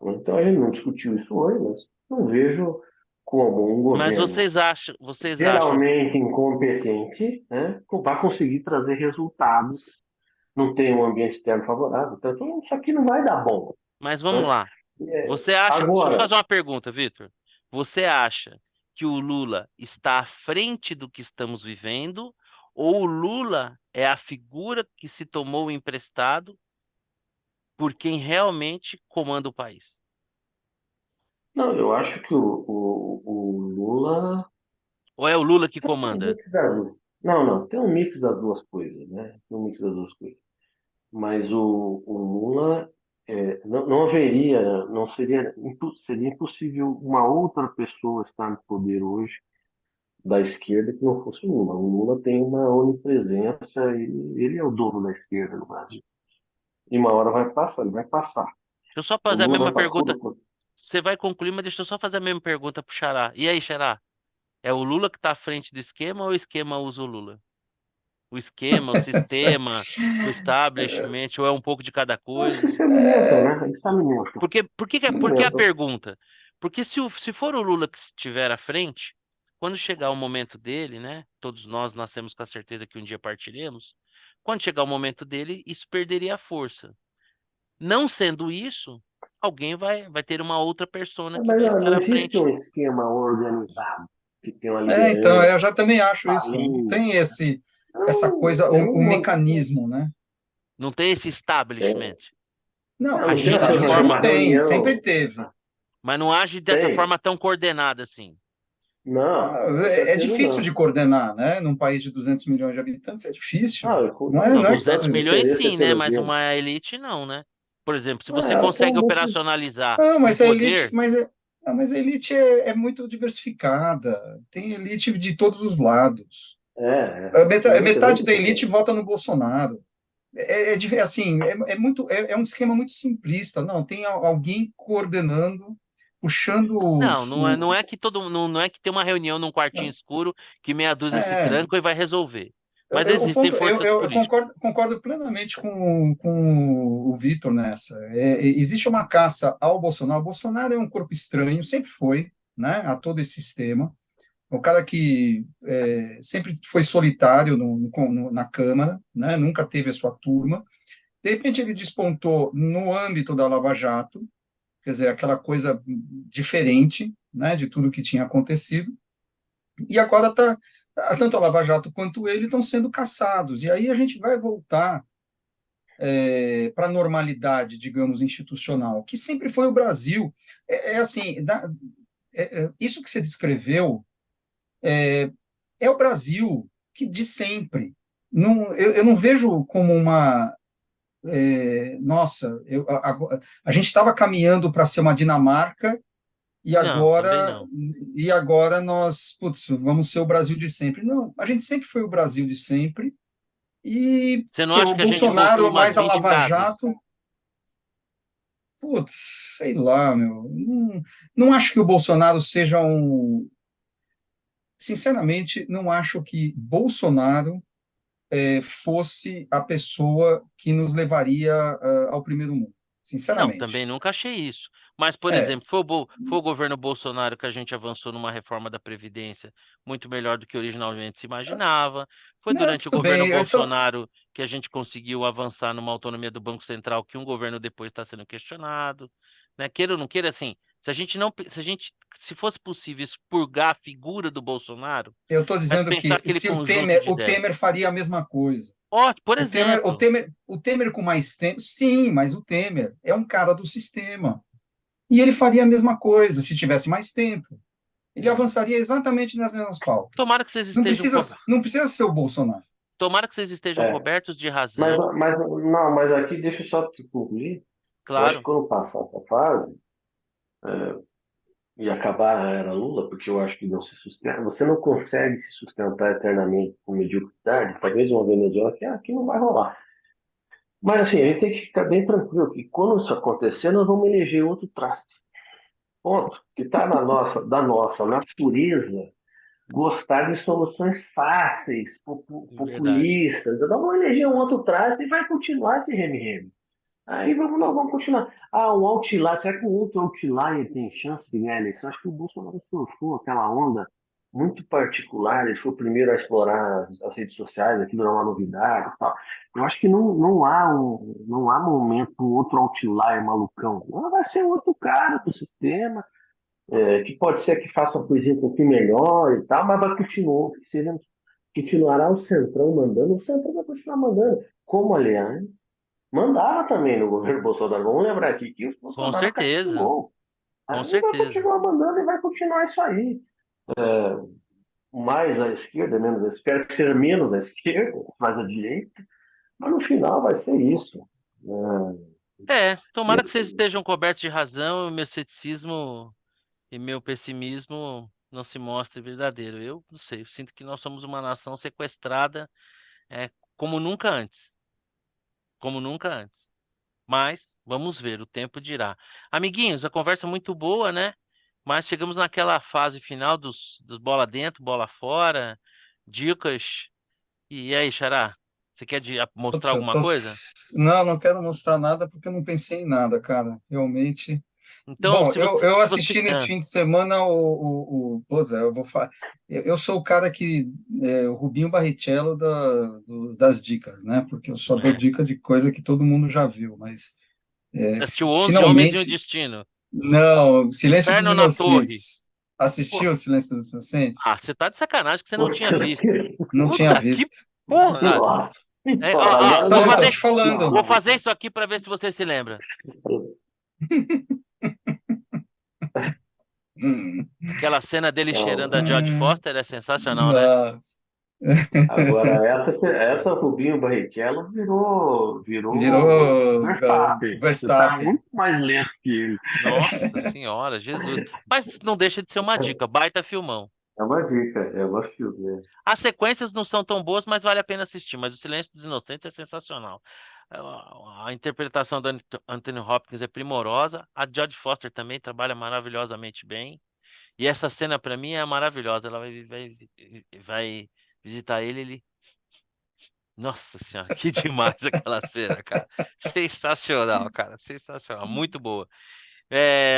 Então a gente não discutiu isso hoje, mas não vejo como um Mas governo vocês acham, geralmente incompetente, né, vai conseguir trazer resultados, não tem um ambiente externo favorável. Então isso aqui não vai dar bom, mas vamos né? lá. Você acha, deixa eu Agora, fazer uma pergunta, Vitor. Você acha que o Lula está à frente do que estamos vivendo ou o Lula é a figura que se tomou emprestado por quem realmente comanda o país? não, eu acho que o Lula Ou é o Lula que tem um comanda? mix das duas. Não, não, tem um mix das duas coisas, né? Tem um mix das duas coisas. Mas o Lula não haveria, não seria, seria impossível uma outra pessoa estar no poder hoje da esquerda que não fosse o Lula. O Lula tem uma onipresença, ele é o dono da esquerda no Brasil. E uma hora vai passar, ele vai passar. Deixa eu só O fazer a Lula mesma vai passar pergunta. por... Você vai concluir, mas deixa eu só fazer a mesma pergunta pro Xará. E aí, Xará? É o Lula que está à frente do esquema ou o esquema usa o Lula? O esquema, o sistema, o establishment, ou é um pouco de cada Eu acho que coisa? isso é mesmo, né? Isso é mesmo. Por que a Mesmo. pergunta? Porque se for o Lula que estiver à frente, quando chegar o momento dele, né? Todos nós nascemos com a certeza que um dia partiremos. Quando chegar o momento dele, isso perderia a força. Não sendo isso, alguém vai ter uma outra persona que Mas vai estar não à existe frente. um esquema organizado que tem uma Então, liderança, eu já também acho isso. Não país. tem essa Não, coisa, é o uma, mecanismo, né? Não tem esse establishment. Não, não, não tem Agir essa dessa establishment uma forma, tem, reunião. sempre teve. mas não age dessa Tem. forma tão coordenada assim. Não, Ah, com é certeza difícil de não. coordenar, né? Num país de 200 milhões de habitantes é difícil. Ah, Não Não, é que 200 nosso milhões interesse é sim, né? Mas heterogêneo. uma elite não, né? Por exemplo, se você Tem consegue muito. operacionalizar não, um mas a elite, poder, mas a elite é muito diversificada. Tem elite de todos os lados. Tem muita Metade gente da elite diferente. vota no Bolsonaro. Assim, muito, é um esquema muito simplista. Não, tem alguém coordenando, puxando não, não é que não é que tem uma reunião num quartinho escuro que meia dúzia se é, tranca e vai resolver. Mas o existem ponto, forças eu políticas. concordo plenamente com o Vitor nessa. Existe uma caça ao Bolsonaro. O Bolsonaro é um corpo estranho, sempre foi, né, a todo esse sistema. O cara que sempre foi solitário na Câmara, né, nunca teve a sua turma. De repente ele despontou no âmbito da Lava Jato, quer dizer, aquela coisa diferente, né, de tudo que tinha acontecido. E agora tanto a Lava Jato quanto ele estão sendo caçados. E aí a gente vai voltar para a normalidade, digamos, institucional, que sempre foi o Brasil. Assim, isso que você descreveu é o Brasil. que de sempre. Não, eu não vejo como uma. Nossa, a gente estava caminhando para ser uma Dinamarca e Não, também agora, não. e agora nós, putz, vamos ser o Brasil de sempre. Não, a gente sempre foi o Brasil de sempre. E Você não que acha o que a gente voltou Bolsonaro umas mais a 20 Lava casas? Jato, putz, sei lá, meu. Não acho que o Bolsonaro seja um. Sinceramente, não acho que Bolsonaro fosse a pessoa que nos levaria ao primeiro mundo. Não, Sinceramente. também nunca achei isso. Mas, por É, exemplo, foi o governo Bolsonaro que a gente avançou numa reforma da Previdência muito melhor do que originalmente se imaginava. Foi não, durante o tudo governo bem. Bolsonaro que a gente conseguiu avançar numa autonomia do Banco Central que um governo depois está sendo questionado. Né? Queira ou não queira, assim, se a gente não, se a gente, se fosse possível expurgar a figura do Bolsonaro, Eu estou mas dizendo pensar que aquele se conjunto de O ideias. Temer faria a mesma coisa. Ó, por exemplo, O Temer com mais tempo, sim, mas o Temer é um cara do sistema. E ele faria a mesma coisa se tivesse mais tempo. Ele hum, avançaria exatamente nas mesmas pautas. tomara que vocês estejam, Não precisa ser o Bolsonaro. tomara que vocês estejam É, cobertos de razão. não, mas aqui deixa eu só te concluir. Eu acho que Claro, quando passar essa fase e acabar a era Lula, porque eu acho que não se sustenta, você não consegue se sustentar eternamente com mediocridade, talvez uma Venezuela que aqui não vai rolar. Mas assim, a gente tem que ficar bem tranquilo que quando isso acontecer, nós vamos eleger outro traste. Ponto. Que está da nossa natureza gostar de soluções fáceis, verdade. populistas. Então vamos eleger um outro traste e vai continuar esse reme-reme. Aí nós vamos continuar. Ah, um outlier. Será que o outro outlier tem chance de ganhar a eleição? Acho que o Bolsonaro surfou aquela onda muito particular. Ele foi o primeiro a explorar as redes sociais, aquilo era uma novidade e tal. Eu acho que não há momento para um outro outlier malucão. Não, vai ser outro cara do sistema, que pode ser que faça uma coisinha um pouquinho melhor e tal, mas vai continuar, continuará o Centrão mandando, o Centrão vai continuar mandando. Como, aliás, mandava também no governo Bolsonaro. Vamos lembrar aqui que o Com Bolsonaro certeza, castigou. com Aí vai certeza. continuar mandando e vai continuar isso aí. Mais à esquerda, menos à esquerda, que seja menos à esquerda, mais à direita, mas no final vai ser isso. É, E tomara que vocês estejam cobertos de razão e meu ceticismo e meu pessimismo não se mostre verdadeiro. Eu não sei, eu sinto que nós somos uma nação sequestrada, é, como nunca antes, como nunca antes. Mas vamos ver, o tempo dirá. Amiguinhos, a conversa é muito boa, né? Mas chegamos naquela fase final dos bola dentro, bola fora, dicas. E aí, Xará, você quer mostrar Puta, alguma coisa? não, não quero mostrar nada porque eu não pensei em nada, cara. Realmente. Então, Bom, se você, eu se você, assisti nesse fim de semana pô, Zé, eu vou falar. Eu sou o cara que o Rubinho Barrichello das dicas, né? Porque eu só dou dica de coisa que todo mundo já viu, mas assistiu 11 Homens e um finalmente. Destino, Não, Silêncio dos Inferno na Torre. Inocentes. Pô, Assistiu o Silêncio dos Inocentes? você tá de sacanagem que você não tinha puta visto. que Não tinha Puta que visto. porra! nossa. Agora Então, Vou não eu tô vai fazer, te falando. vou fazer isso aqui pra ver se você se lembra. Hum, Aquela cena dele cheirando a não. Jodie Foster é sensacional, né? Nossa. Agora, essa Rubinho Barrichello virou Virou Verstappen. Você está Verstappen. muito mais lento que ele. Nossa senhora, Jesus. Mas não deixa de ser uma dica, baita filmão. É uma dica, é uma filme, né? As sequências não são tão boas, mas vale a pena assistir. Mas O Silêncio dos Inocentes é sensacional. A interpretação do Anthony Hopkins é primorosa. A Jodie Foster também trabalha maravilhosamente bem. E essa cena pra mim é maravilhosa. Ela vai visitar ele. Nossa senhora, que demais aquela cena, cara. Sensacional, cara. Sensacional. Muito boa.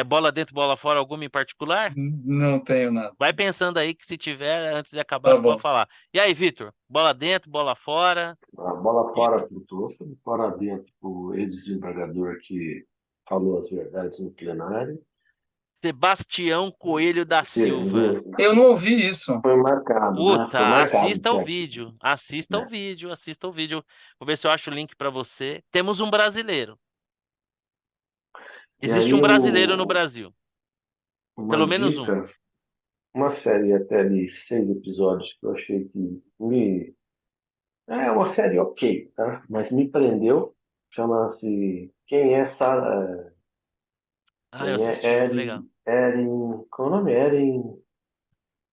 Bola dentro, bola fora, alguma em particular? Não tenho nada. Vai pensando aí que se tiver, antes de acabar, Tá você bom. pode falar. E aí, Vitor? Bola dentro, bola fora. A bola fora Dicas. pro Toffoli, fora dentro pro ex-desembargador que falou as verdades no plenário. Sebastião Coelho da Silva. Viu? Eu não ouvi isso. Foi marcado, né? Foi Puta, marcado assista isso o aqui, vídeo. Assista o né? vídeo, assista o vídeo. Vou ver se eu acho o link pra você. Temos um brasileiro. E Existe um aí brasileiro no Brasil. uma Pelo menos um. dica, uma série até de 6 episódios que eu achei que uma série ok, tá? Mas me prendeu. Chama-se Ah, eu Quem é assisti, é legal. Erin, qual é o nome? Erin,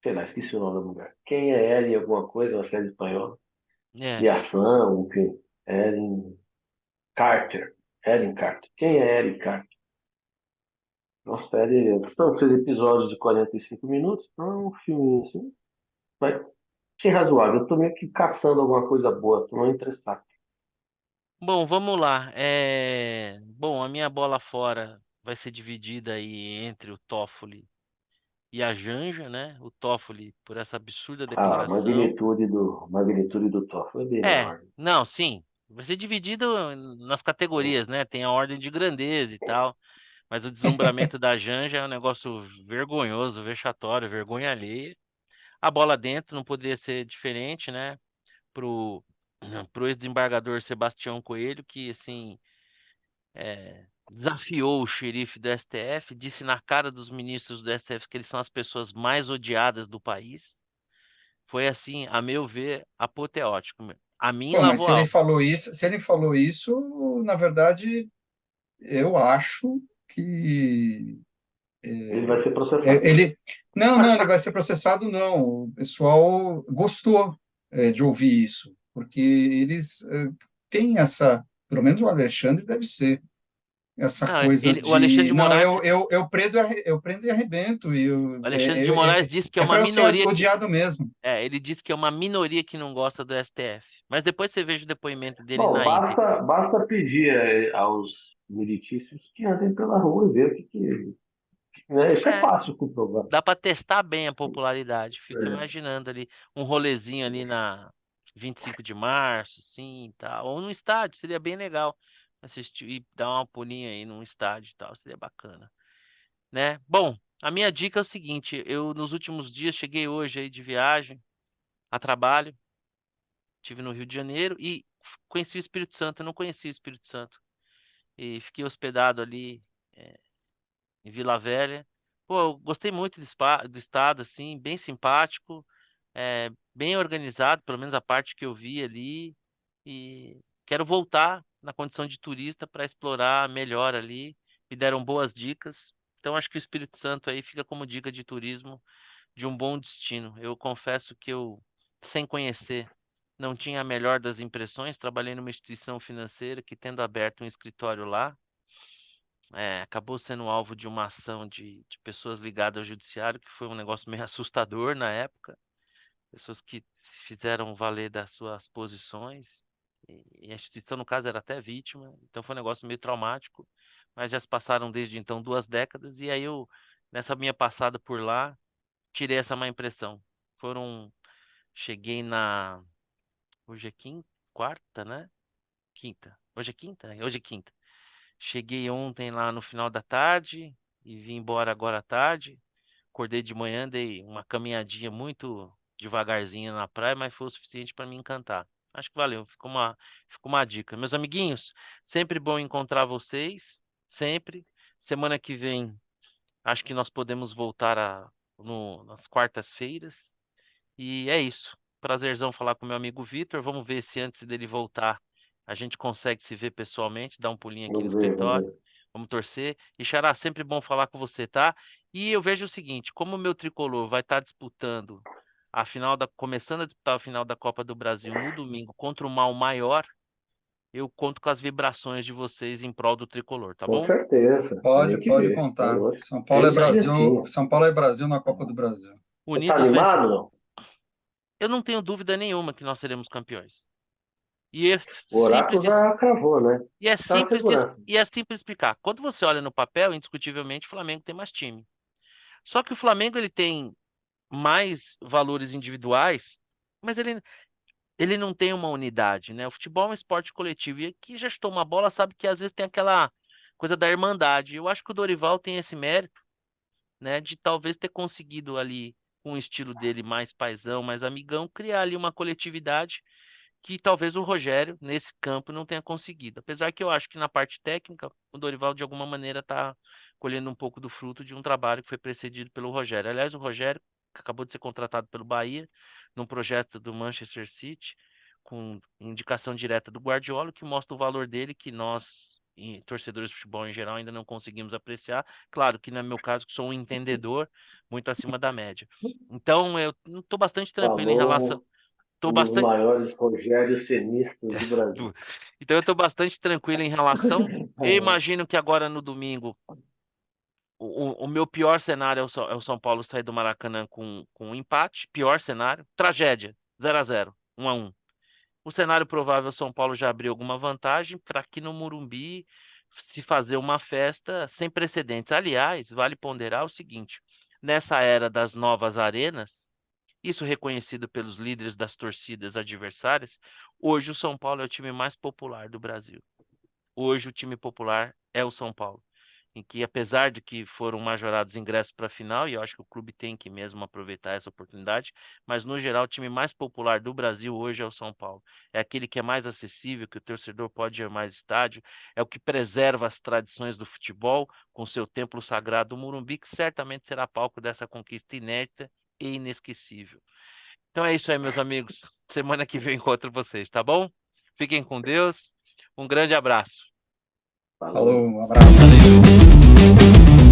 sei lá, esqueci o nome da mulher. Quem é Erin alguma coisa, uma série espanhola, É. de ação, enfim. Erin Carter. Erin Carter. Quem é Erin Carter? Uma série, são 6 episódios de 45 minutos, então é um filme assim, mas achei razoável. Eu tô meio que caçando alguma coisa boa, tô não interessado. Bom, vamos lá. Bom, a minha bola fora vai ser dividida aí entre o Toffoli e a Janja, né? O Toffoli por essa absurda A declaração. magnitude do Thor foi bem menor. Não, sim. Vai ser dividido nas categorias, né? Tem a ordem de grandeza e tal. Mas o deslumbramento da Janja é um negócio vergonhoso, vexatório, vergonha alheia. A bola dentro não poderia ser diferente, né? Pro, pro ex-desembargador Sebastião Coelho, que assim desafiou o xerife do STF, disse na cara dos ministros do STF que eles são as pessoas mais odiadas do país. Foi assim, a meu ver, apoteótico. A mim Bom, mas lavou a alma. se ele falou isso, na verdade, eu acho que Ele vai ser processado. ele não, ele vai ser processado, não. O pessoal gostou de ouvir isso, porque eles têm essa, pelo menos o Alexandre deve ser essa Não, coisa o Alexandre de de não, Moraes, eu prendo e arrebento e o Alexandre de Moraes disse que é é uma para eu ser minoria que, odiado mesmo. ele disse que é uma minoria que não gosta do STF. Mas depois você veja o depoimento dele Bom, na íntegra. basta pedir aos militícios que andem pela rua e ver o que, né? Isso é É, fácil comprovar. dá para testar bem a popularidade. Fico É. imaginando ali um rolezinho ali na 25 de março, sim, tal, ou num estádio, seria bem legal assistir e dar uma pulinha aí num estádio e tal, seria bacana, né? Bom, a minha dica é o seguinte, eu nos últimos dias cheguei hoje aí de viagem a trabalho, estive no Rio de Janeiro e conheci o Espírito Santo, eu não conhecia o Espírito Santo e fiquei hospedado ali em Vila Velha. Pô, eu gostei muito do estado, assim, bem simpático, bem organizado, pelo menos a parte que eu vi ali. E quero voltar na condição de turista para explorar melhor ali. Me deram boas dicas. Então acho que o Espírito Santo aí fica como dica de turismo de um bom destino. Eu confesso que eu, sem conhecer, não tinha a melhor das impressões. Trabalhei numa instituição financeira que, tendo aberto um escritório lá, acabou sendo alvo de uma ação de pessoas ligadas ao judiciário, que foi um negócio meio assustador na época. Pessoas que fizeram valer das suas posições. E a instituição, no caso, era até vítima. Então foi um negócio meio traumático. Mas já se passaram desde então 2 décadas. E aí eu, nessa minha passada por lá, tirei essa má impressão. Foram. Cheguei na. Hoje é quinta? Quarta, né? Quinta. Hoje é quinta? Hoje é quinta. Cheguei ontem lá no final da tarde e vim embora agora à tarde. Acordei de manhã, dei uma caminhadinha muito devagarzinha na praia, mas foi o suficiente para me encantar. Acho que valeu, ficou uma dica. Meus amiguinhos, sempre bom encontrar vocês, sempre. Semana que vem, acho que nós podemos voltar nas quartas-feiras. E é isso. Prazerzão falar com meu amigo Vitor. Vamos ver se antes dele voltar a gente consegue se ver pessoalmente, dar um pulinho aqui no Vamos ver, vamos escritório. ver. Vamos torcer. E Xará, sempre bom falar com você, tá? E eu vejo o seguinte, como o meu tricolor vai estar disputando começando a disputar a final da Copa do Brasil no domingo contra o mal maior, eu conto com as vibrações de vocês em prol do tricolor, tá Com bom? certeza. Tem que Pode ver. É contar. lógico. Esse a gente tinha. São Paulo é Brasil na Copa do Brasil. Você tá Unidos vence. animado, não? Eu não tenho dúvida nenhuma que nós seremos campeões. E é O simples oráculo de já cravou, né? E é Tá na simples de, segurança. e é simples explicar. Quando você olha no papel, indiscutivelmente, o Flamengo tem mais time. Só que o Flamengo ele tem mais valores individuais, mas ele não tem uma unidade, né? O futebol é um esporte coletivo. E quem já chutou uma bola sabe que às vezes tem aquela coisa da irmandade. Eu acho que o Dorival tem esse mérito, né, de talvez ter conseguido ali, com o estilo dele mais paizão, mais amigão, criar ali uma coletividade que talvez o Rogério, nesse campo, não tenha conseguido. Apesar que eu acho que na parte técnica, o Dorival, de alguma maneira, está colhendo um pouco do fruto de um trabalho que foi precedido pelo Rogério. Aliás, o Rogério, que acabou de ser contratado pelo Bahia, num projeto do Manchester City, com indicação direta do Guardiola, que mostra o valor dele, que nós, torcedores de futebol em geral, ainda não conseguimos apreciar. Claro que no meu caso, que sou um entendedor muito acima da média. Então, eu estou bastante tranquilo em relação. Falou Tô um dos bastante. maiores Rogérios cenistas do Brasil. Então, eu estou bastante tranquilo em relação. Eu imagino que agora no domingo, o meu pior cenário é o São Paulo sair do Maracanã com um empate. Pior cenário. Tragédia. 0-0, 1-1. O cenário provável, São Paulo já abriu alguma vantagem para aqui no Morumbi se fazer uma festa sem precedentes. Aliás, vale ponderar o seguinte: nessa era das novas arenas, isso reconhecido pelos líderes das torcidas adversárias, hoje o São Paulo é o time mais popular do Brasil. Hoje o time popular é o São Paulo, em que apesar de que foram majorados ingressos para a final, e eu acho que o clube tem que mesmo aproveitar essa oportunidade, mas no geral o time mais popular do Brasil hoje é o São Paulo. É aquele que é mais acessível, que o torcedor pode ir a mais estádio, é o que preserva as tradições do futebol com seu templo sagrado, o Morumbi, que certamente será palco dessa conquista inédita e inesquecível. Então é isso aí, meus amigos. Semana que vem eu encontro vocês, tá bom? Fiquem com Deus. Um grande abraço. Falou, Falou. um abraço. Valeu.